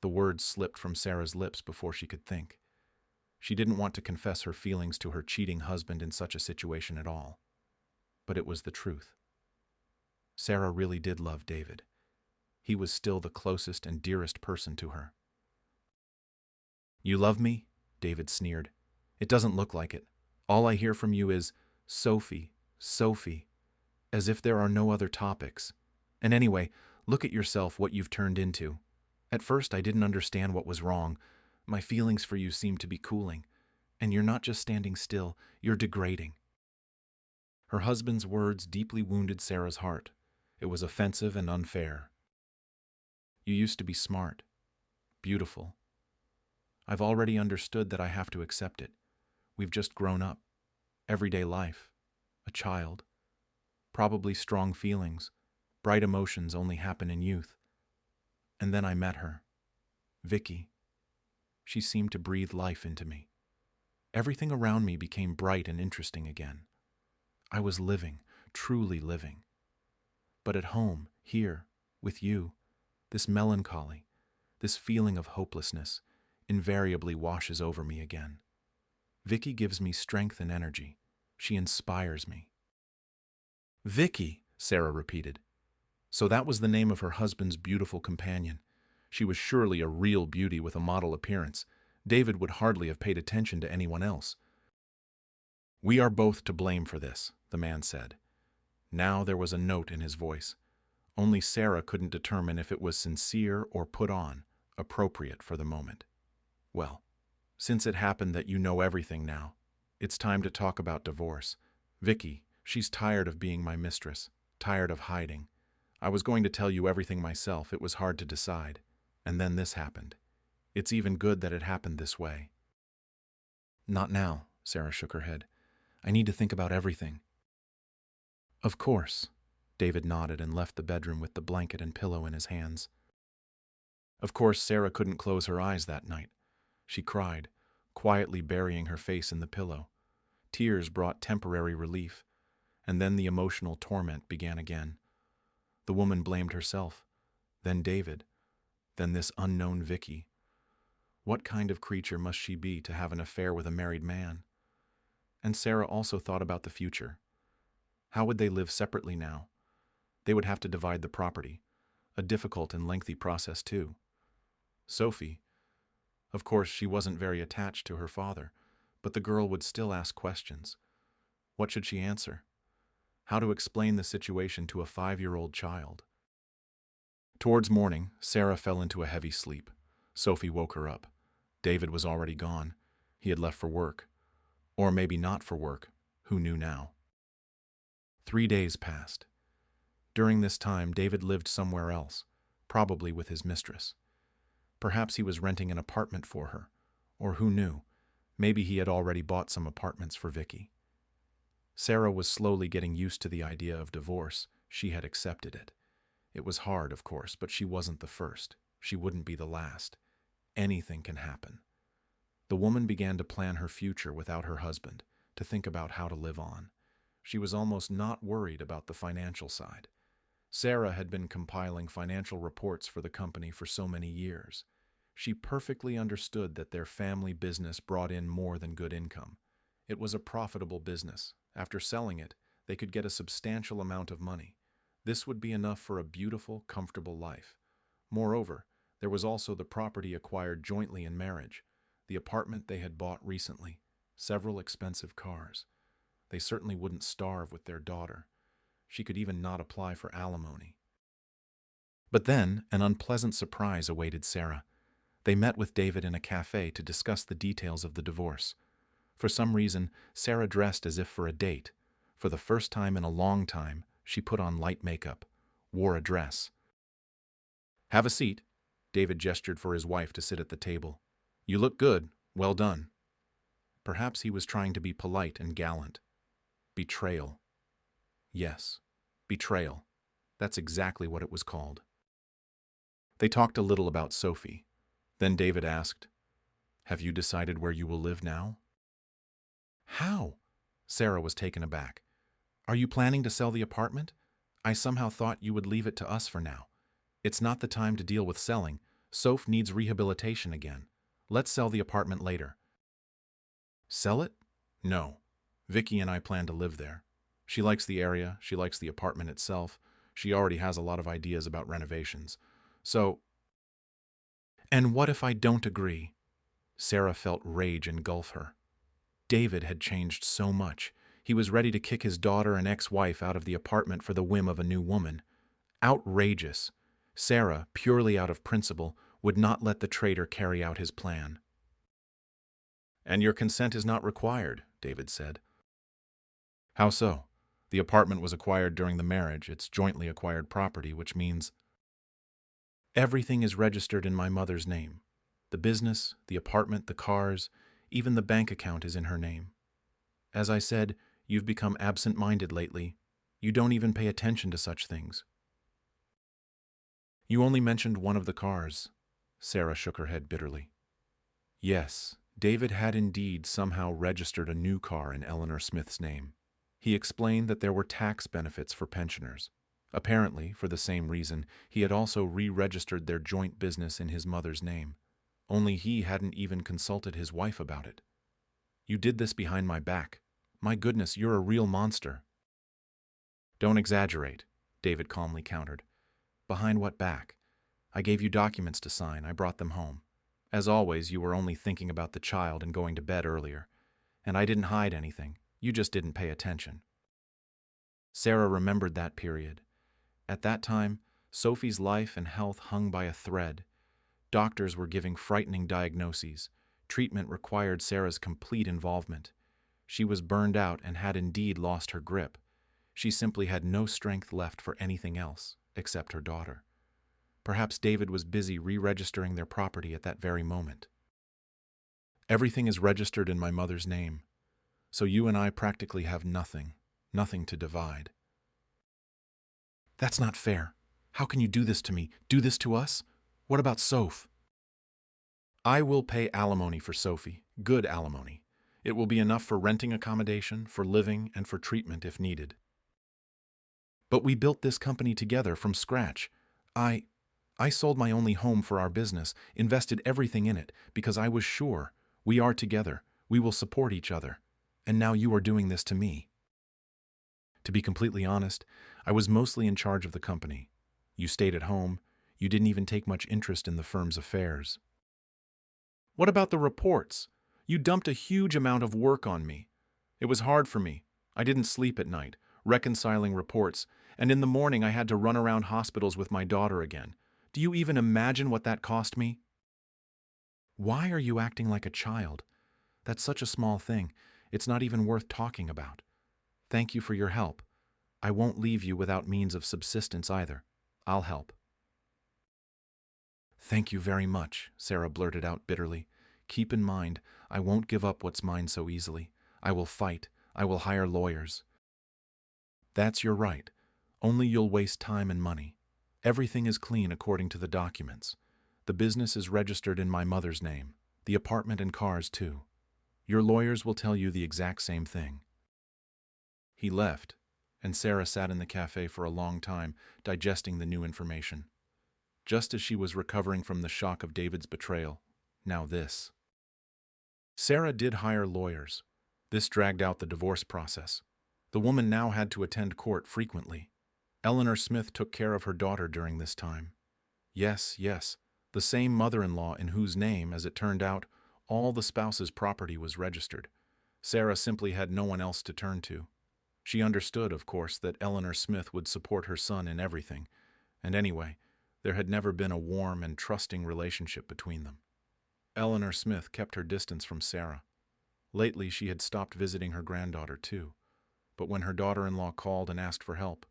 The words slipped from Sarah's lips before she could think. She didn't want to confess her feelings to her cheating husband in such a situation at all. But it was the truth. Sarah really did love David. He was still the closest and dearest person to her. "You love me?" David sneered. "It doesn't look like it. All I hear from you is, 'Sophie, Sophie,' as if there are no other topics. And anyway, look at yourself, what you've turned into. At first I didn't understand what was wrong. My feelings for you seemed to be cooling. And you're not just standing still, you're degrading." Her husband's words deeply wounded Sarah's heart. It was offensive and unfair. "You used to be smart, beautiful. I've already understood that I have to accept it. We've just grown up. Everyday life. A child. Probably strong feelings. Bright emotions only happen in youth. And then I met her. Vicky. She seemed to breathe life into me. Everything around me became bright and interesting again. I was living, truly living. But at home, here, with you, this melancholy, this feeling of hopelessness, invariably washes over me again. Vicky gives me strength and energy. She inspires me." "Vicky," Sarah repeated. So that was the name of her husband's beautiful companion. She was surely a real beauty with a model appearance. David would hardly have paid attention to anyone else. "We are both to blame for this," the man said. Now there was a note in his voice. Only Sarah couldn't determine if it was sincere or put on, appropriate for the moment. "Well, since it happened that you know everything now, it's time to talk about divorce. Vicky, she's tired of being my mistress, tired of hiding. I was going to tell you everything myself, it was hard to decide. And then this happened. It's even good that it happened this way." "Not now," Sarah shook her head. "I need to think about everything." "Of course." David nodded and left the bedroom with the blanket and pillow in his hands. Of course, Sarah couldn't close her eyes that night. She cried, quietly burying her face in the pillow. Tears brought temporary relief, and then the emotional torment began again. The woman blamed herself, then David, then this unknown Vicky. What kind of creature must she be to have an affair with a married man? And Sarah also thought about the future. How would they live separately now? They would have to divide the property, a difficult and lengthy process too. Sophie, of course she wasn't very attached to her father, but the girl would still ask questions. What should she answer? How to explain the situation to a 5-year-old child? Towards morning, Sarah fell into a heavy sleep. Sophie woke her up. David was already gone. He had left for work. Or maybe not for work. Who knew now? 3 days passed. During this time, David lived somewhere else, probably with his mistress. Perhaps he was renting an apartment for her, or who knew, maybe he had already bought some apartments for Vicky. Sarah was slowly getting used to the idea of divorce. She had accepted it. It was hard, of course, but she wasn't the first. She wouldn't be the last. Anything can happen. The woman began to plan her future without her husband, to think about how to live on. She was almost not worried about the financial side. Sarah had been compiling financial reports for the company for so many years. She perfectly understood that their family business brought in more than good income. It was a profitable business. After selling it, they could get a substantial amount of money. This would be enough for a beautiful, comfortable life. Moreover, there was also the property acquired jointly in marriage, the apartment they had bought recently, several expensive cars. They certainly wouldn't starve with their daughter. She could even not apply for alimony. But then, an unpleasant surprise awaited Sarah. They met with David in a cafe to discuss the details of the divorce. For some reason, Sarah dressed as if for a date. For the first time in a long time, she put on light makeup, wore a dress. "Have a seat." David gestured for his wife to sit at the table. "You look good. Well done." Perhaps he was trying to be polite and gallant. Betrayal. Yes, betrayal. That's exactly what it was called. They talked a little about Sophie. Then David asked, "Have you decided where you will live now?" "How?" Sarah was taken aback. "Are you planning to sell the apartment? I somehow thought you would leave it to us for now. It's not the time to deal with selling. Soph needs rehabilitation again. Let's sell the apartment later." "Sell it? No. Vicky and I plan to live there. She likes the area, she likes the apartment itself. She already has a lot of ideas about renovations. So..." "And what if I don't agree?" Sarah felt rage engulf her. David had changed so much. He was ready to kick his daughter and ex-wife out of the apartment for the whim of a new woman. Outrageous. Sarah, purely out of principle, would not let the traitor carry out his plan. "And your consent is not required," David said. "How so? The apartment was acquired during the marriage. It's jointly acquired property, which means..." "Everything is registered in my mother's name. The business, the apartment, the cars, even the bank account is in her name. As I said, you've become absent-minded lately. You don't even pay attention to such things." "You only mentioned one of the cars." Sarah shook her head bitterly. Yes, David had indeed somehow registered a new car in Eleanor Smith's name. He explained that there were tax benefits for pensioners. Apparently, for the same reason, he had also re-registered their joint business in his mother's name. Only he hadn't even consulted his wife about it. "You did this behind my back. My goodness, you're a real monster." "Don't exaggerate," David calmly countered. Behind what back? I gave you documents to sign. I brought them home. As always, you were only thinking about the child and going to bed earlier. And I didn't hide anything. You just didn't pay attention. Sarah remembered that period. At that time, Sophie's life and health hung by a thread. Doctors were giving frightening diagnoses. Treatment required Sarah's complete involvement. She was burned out and had indeed lost her grip. She simply had no strength left for anything else, except her daughter. Perhaps David was busy re-registering their property at that very moment. Everything is registered in my mother's name, so you and I practically have nothing to divide. That's not fair. How can you do this to me? Do this to us? What about Soph? I will pay alimony for Sophie, good alimony. It will be enough for renting accommodation, for living, and for treatment if needed. But we built this company together from scratch. I sold my only home for our business, invested everything in it, because I was sure we are together, we will support each other. And now you are doing this to me. To be completely honest, I was mostly in charge of the company. You stayed at home. You didn't even take much interest in the firm's affairs. What about the reports? You dumped a huge amount of work on me. It was hard for me. I didn't sleep at night, reconciling reports, and in the morning I had to run around hospitals with my daughter again. Do you even imagine what that cost me? Why are you acting like a child? That's such a small thing. It's not even worth talking about. Thank you for your help. I won't leave you without means of subsistence either. I'll help. Thank you very much, Sarah blurted out bitterly. Keep in mind, I won't give up what's mine so easily. I will fight. I will hire lawyers. That's your right. Only you'll waste time and money. Everything is clean according to the documents. The business is registered in my mother's name. The apartment and cars, too. Your lawyers will tell you the exact same thing. He left, and Sarah sat in the cafe for a long time, digesting the new information. Just as she was recovering from the shock of David's betrayal, now this. Sarah did hire lawyers. This dragged out the divorce process. The woman now had to attend court frequently. Eleanor Smith took care of her daughter during this time. Yes, the same mother-in-law in whose name, as it turned out, all the spouse's property was registered. Sarah simply had no one else to turn to. She understood, of course, that Eleanor Smith would support her son in everything, and anyway, there had never been a warm and trusting relationship between them. Eleanor Smith kept her distance from Sarah. Lately, she had stopped visiting her granddaughter, too, but when her daughter-in-law called and asked for help,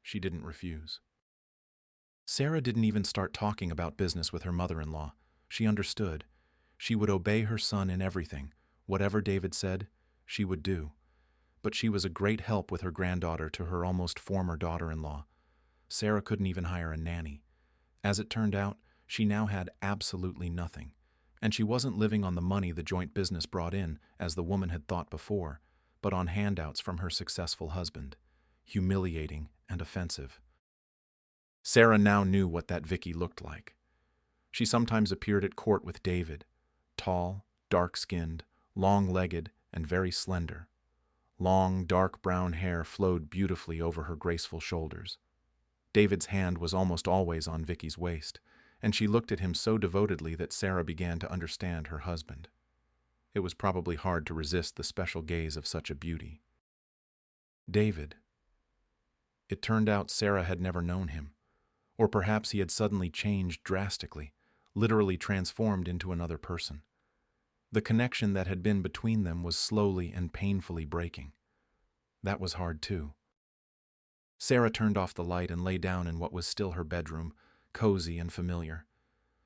she didn't refuse. Sarah didn't even start talking about business with her mother-in-law. She understood. She would obey her son in everything. Whatever David said, she would do. But she was a great help with her granddaughter to her almost former daughter-in-law. Sarah couldn't even hire a nanny. As it turned out, she now had absolutely nothing. And she wasn't living on the money the joint business brought in, as the woman had thought before, but on handouts from her successful husband. Humiliating and offensive. Sarah now knew what that Vicky looked like. She sometimes appeared at court with David, tall, dark-skinned, long-legged, and very slender. Long, dark brown hair flowed beautifully over her graceful shoulders. David's hand was almost always on Vicky's waist, and she looked at him so devotedly that Sarah began to understand her husband. It was probably hard to resist the special gaze of such a beauty. David. It turned out Sarah had never known him, or perhaps he had suddenly changed drastically, literally transformed into another person. The connection that had been between them was slowly and painfully breaking. That was hard too. Sarah turned off the light and lay down in what was still her bedroom, cozy and familiar.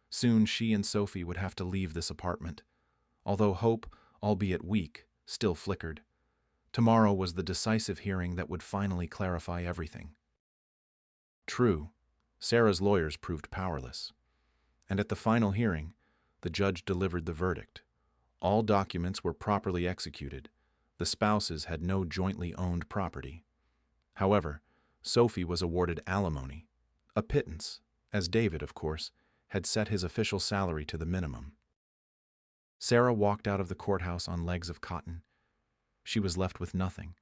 Soon she and Sophie would have to leave this apartment, although hope, albeit weak, still flickered. Tomorrow was the decisive hearing that would finally clarify everything. True, Sarah's lawyers proved powerless. And at the final hearing, the judge delivered the verdict. All documents were properly executed. The spouses had no jointly owned property. However, Sophie was awarded alimony, a pittance, as David, of course, had set his official salary to the minimum. Sarah walked out of the courthouse on legs of cotton. She was left with nothing.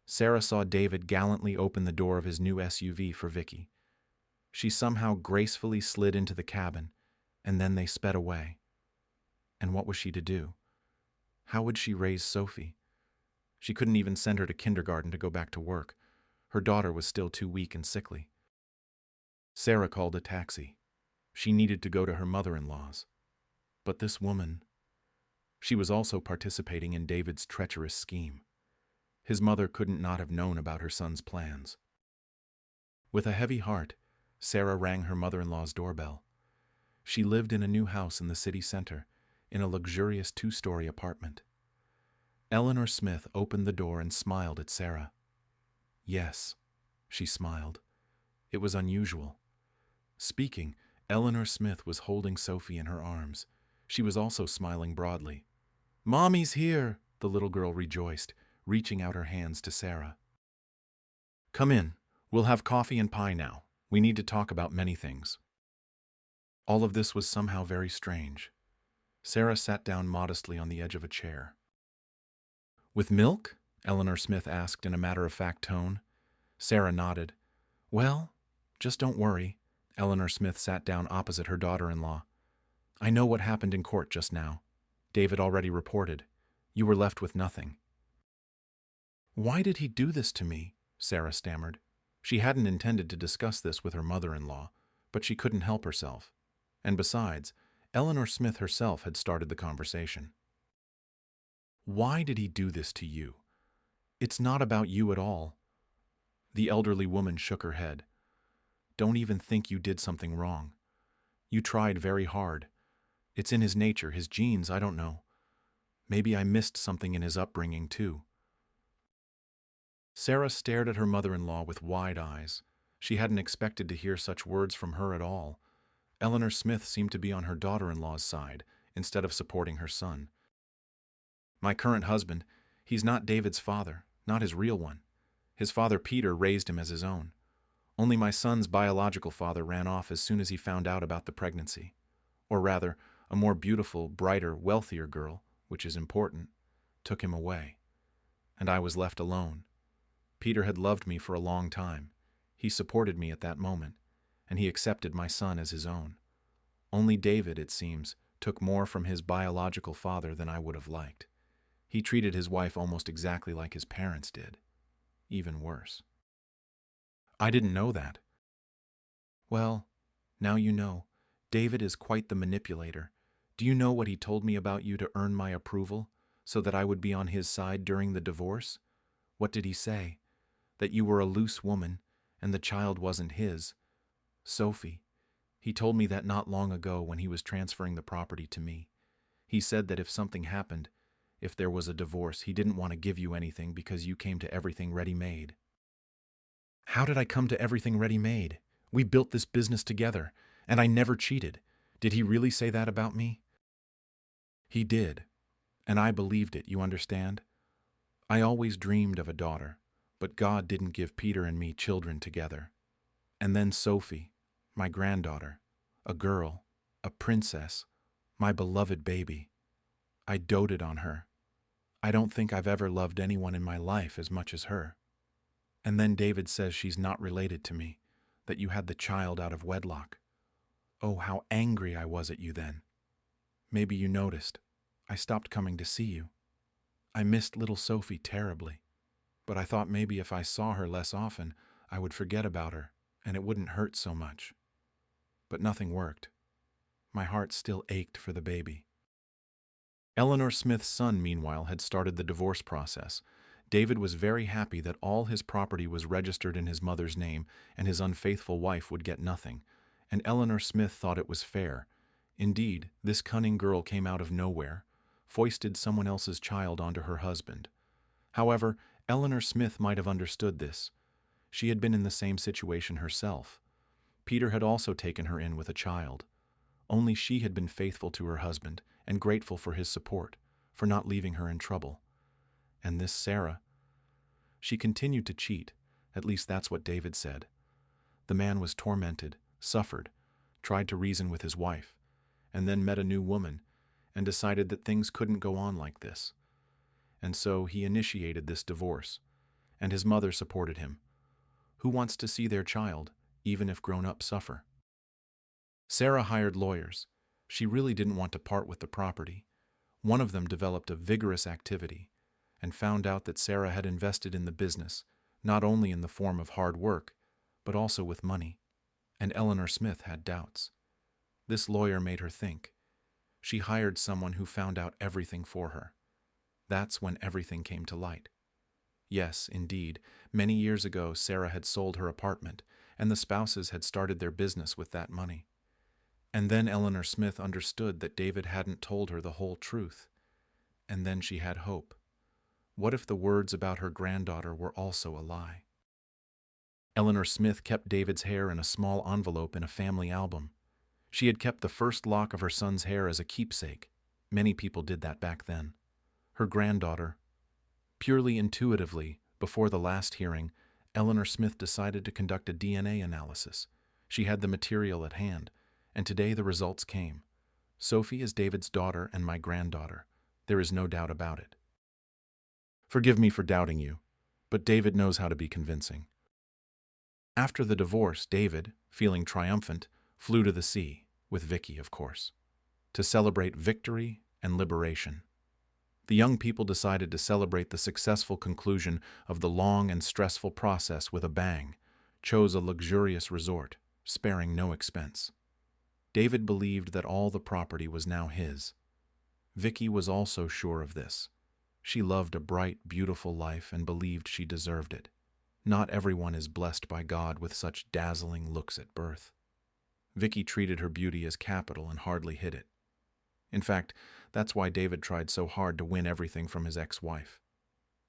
Sarah saw David gallantly open the door of his new SUV for Vicky. She somehow gracefully slid into the cabin, and then they sped away. And what was she to do? How would she raise Sophie? She couldn't even send her to kindergarten to go back to work. Her daughter was still too weak and sickly. Sarah called a taxi. She needed to go to her mother-in-law's. But this woman, she was also participating in David's treacherous scheme. His mother couldn't not have known about her son's plans. With a heavy heart, Sarah rang her mother-in-law's doorbell. She lived in a new house in the city center, in a luxurious 2-story apartment. Eleanor Smith opened the door and smiled at Sarah. Yes, she smiled. It was unusual. Speaking, Eleanor Smith was holding Sophie in her arms. She was also smiling broadly. "Mommy's here," the little girl rejoiced, reaching out her hands to Sarah. "Come in. We'll have coffee and pie now. We need to talk about many things." All of this was somehow very strange. Sarah sat down modestly on the edge of a chair. "With milk?" Eleanor Smith asked in a matter-of-fact tone. Sarah nodded. "Well, just don't worry." Eleanor Smith sat down opposite her daughter-in-law. "I know what happened in court just now. David already reported. You were left with nothing." "Why did he do this to me?" Sarah stammered. She hadn't intended to discuss this with her mother-in-law, but she couldn't help herself. And besides, Eleanor Smith herself had started the conversation. "Why did he do this to you? It's not about you at all." The elderly woman shook her head. "Don't even think you did something wrong. You tried very hard. It's in his nature, his genes, I don't know. Maybe I missed something in his upbringing, too." Sarah stared at her mother-in-law with wide eyes. She hadn't expected to hear such words from her at all. Eleanor Smith seemed to be on her daughter-in-law's side, instead of supporting her son. "My current husband, he's not David's father, not his real one. His father Peter raised him as his own. Only my son's biological father ran off as soon as he found out about the pregnancy. Or rather, a more beautiful, brighter, wealthier girl, which is important, took him away. And I was left alone. Peter had loved me for a long time. He supported me at that moment, and he accepted my son as his own. Only David, it seems, took more from his biological father than I would have liked. He treated his wife almost exactly like his parents did. Even worse." "I didn't know that." "Well, now you know. David is quite the manipulator. Do you know what he told me about you to earn my approval, so that I would be on his side during the divorce? What did he say? That you were a loose woman, and the child wasn't his. Sophie. He told me that not long ago when he was transferring the property to me. He said that if something happened, if there was a divorce, he didn't want to give you anything because you came to everything ready-made." "How did I come to everything ready-made? We built this business together, and I never cheated. Did he really say that about me?" "He did, and I believed it, you understand? I always dreamed of a daughter, but God didn't give Peter and me children together. And then Sophie, my granddaughter, a girl, a princess, my beloved baby. I doted on her. I don't think I've ever loved anyone in my life as much as her. And then David says she's not related to me, that you had the child out of wedlock. Oh, how angry I was at you then. Maybe you noticed. I stopped coming to see you. I missed little Sophie terribly, but I thought maybe if I saw her less often, I would forget about her, and it wouldn't hurt so much. But nothing worked. My heart still ached for the baby." Eleanor Smith's son, meanwhile, had started the divorce process. David was very happy that all his property was registered in his mother's name and his unfaithful wife would get nothing, and Eleanor Smith thought it was fair. Indeed, this cunning girl came out of nowhere, foisted someone else's child onto her husband. However, Eleanor Smith might have understood this. She had been in the same situation herself. Peter had also taken her in with a child. Only she had been faithful to her husband and grateful for his support, for not leaving her in trouble. And this Sarah, she continued to cheat, at least that's what David said. The man was tormented, suffered, tried to reason with his wife, and then met a new woman and decided that things couldn't go on like this. And so he initiated this divorce, and his mother supported him. Who wants to see their child, even if grown-ups suffer. Sarah hired lawyers. She really didn't want to part with the property. One of them developed a vigorous activity and found out that Sarah had invested in the business, not only in the form of hard work, but also with money. And Eleanor Smith had doubts. This lawyer made her think. She hired someone who found out everything for her. That's when everything came to light. Yes, indeed, many years ago Sarah had sold her apartment, and the spouses had started their business with that money. And then Eleanor Smith understood that David hadn't told her the whole truth. And then she had hope. What if the words about her granddaughter were also a lie? Eleanor Smith kept David's hair in a small envelope in a family album. She had kept the first lock of her son's hair as a keepsake. Many people did that back then. Her granddaughter. Purely intuitively, before the last hearing, Eleanor Smith decided to conduct a DNA analysis. She had the material at hand, and today the results came. Sophie is David's daughter and my granddaughter. There is no doubt about it. Forgive me for doubting you, but David knows how to be convincing. After the divorce, David, feeling triumphant, flew to the sea, with Vicky, of course, to celebrate victory and liberation. The young people decided to celebrate the successful conclusion of the long and stressful process with a bang, chose a luxurious resort, sparing no expense. David believed that all the property was now his. Vicky was also sure of this. She loved a bright, beautiful life and believed she deserved it. Not everyone is blessed by God with such dazzling looks at birth. Vicky treated her beauty as capital and hardly hid it. In fact, that's why David tried so hard to win everything from his ex-wife.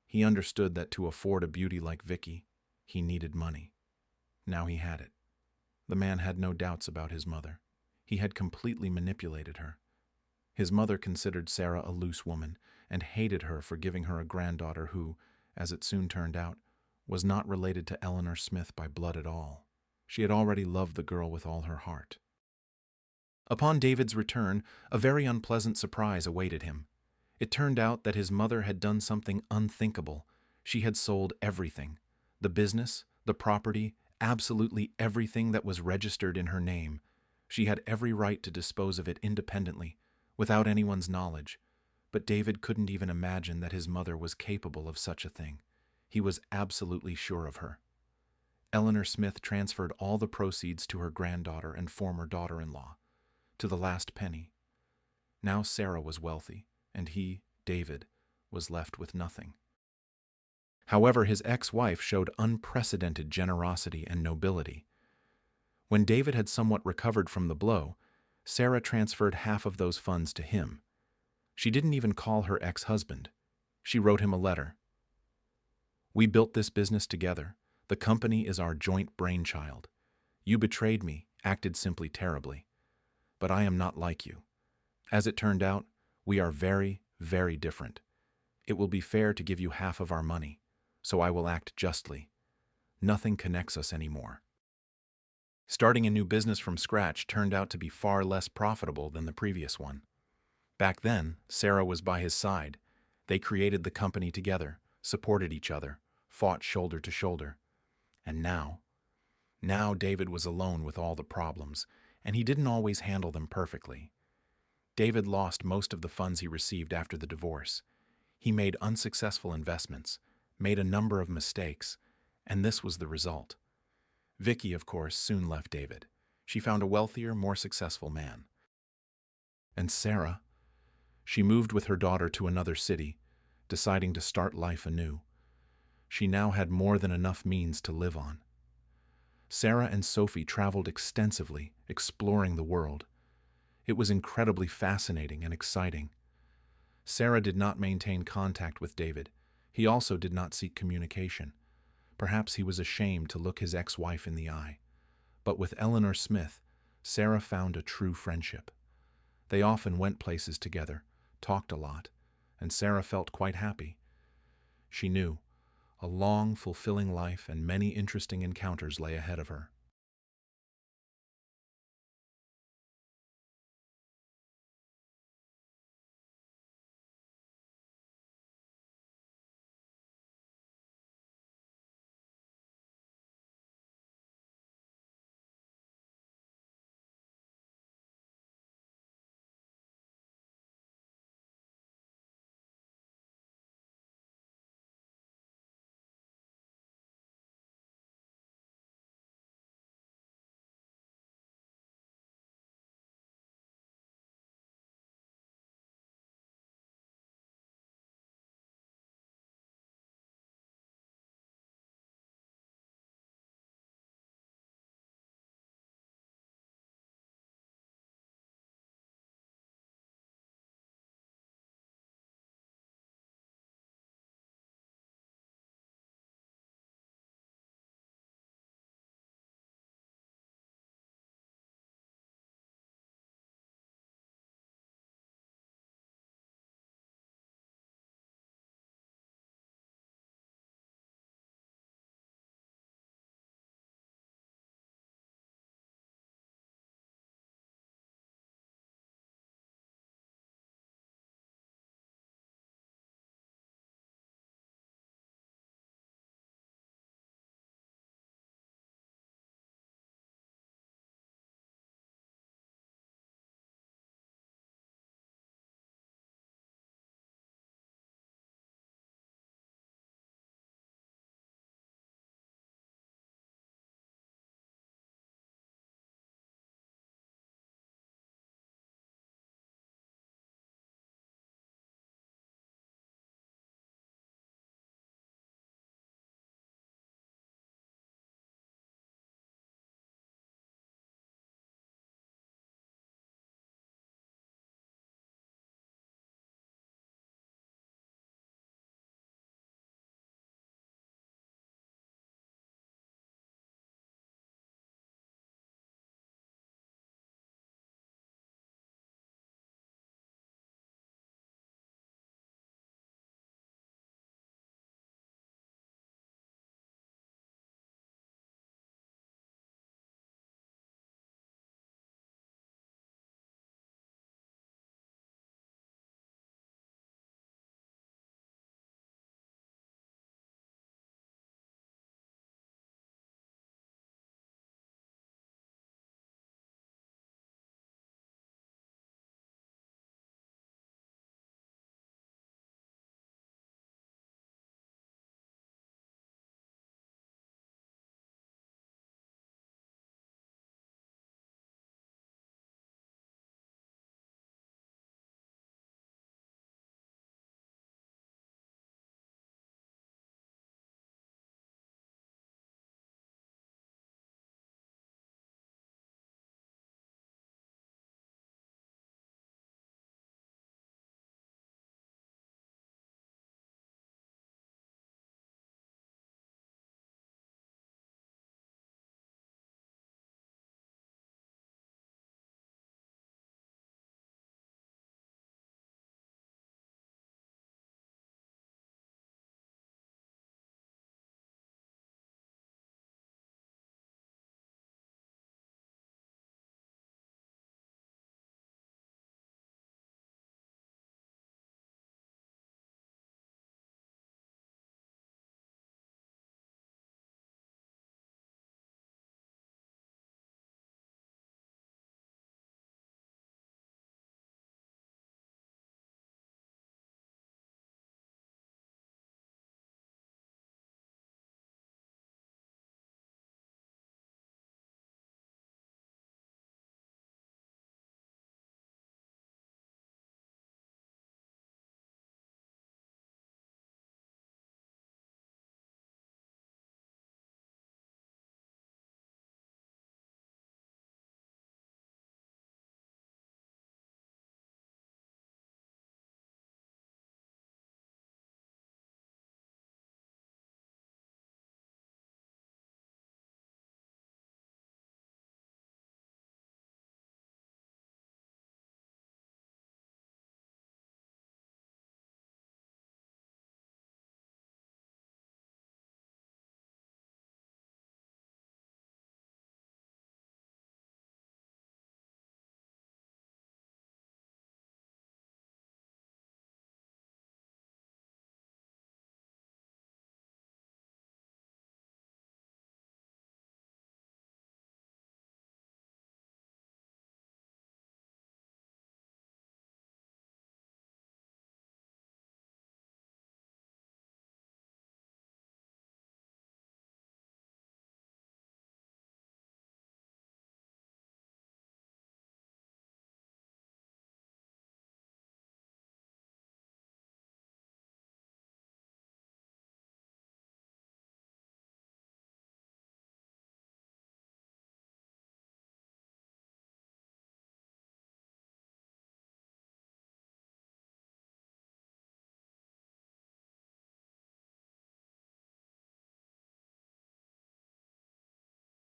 He understood that to afford a beauty like Vicky, he needed money. Now he had it. The man had no doubts about his mother. He had completely manipulated her. His mother considered Sarah a loose woman and hated her for giving her a granddaughter who, as it soon turned out, was not related to Eleanor Smith by blood at all. She had already loved the girl with all her heart. Upon David's return, a very unpleasant surprise awaited him. It turned out that his mother had done something unthinkable. She had sold everything. The business, the property, absolutely everything that was registered in her name. She had every right to dispose of it independently, without anyone's knowledge. But David couldn't even imagine that his mother was capable of such a thing. He was absolutely sure of her. Eleanor Smith transferred all the proceeds to her granddaughter and former daughter-in-law, to the last penny. Now Sarah was wealthy, and he, David, was left with nothing. However, his ex-wife showed unprecedented generosity and nobility. When David had somewhat recovered from the blow, Sarah transferred half of those funds to him. She didn't even call her ex-husband. She wrote him a letter. "We built this business together. The company is our joint brainchild. You betrayed me, acted simply terribly. But I am not like you. As it turned out, we are very, very different. It will be fair to give you half of our money, so I will act justly. Nothing connects us anymore." Starting a new business from scratch turned out to be far less profitable than the previous one. Back then, Sarah was by his side. They created the company together, supported each other, fought shoulder to shoulder. And now David was alone with all the problems, and he didn't always handle them perfectly. David lost most of the funds he received after the divorce. He made unsuccessful investments, made a number of mistakes, and this was the result. Vicky, of course, soon left David. She found a wealthier, more successful man. And Sarah, she moved with her daughter to another city, deciding to start life anew. She now had more than enough means to live on. Sarah and Sophie traveled extensively, exploring the world. It was incredibly fascinating and exciting. Sarah did not maintain contact with David. He also did not seek communication. Perhaps he was ashamed to look his ex-wife in the eye. But with Eleanor Smith, Sarah found a true friendship. They often went places together, talked a lot, and Sarah felt quite happy. She knew a long, fulfilling life and many interesting encounters lay ahead of her.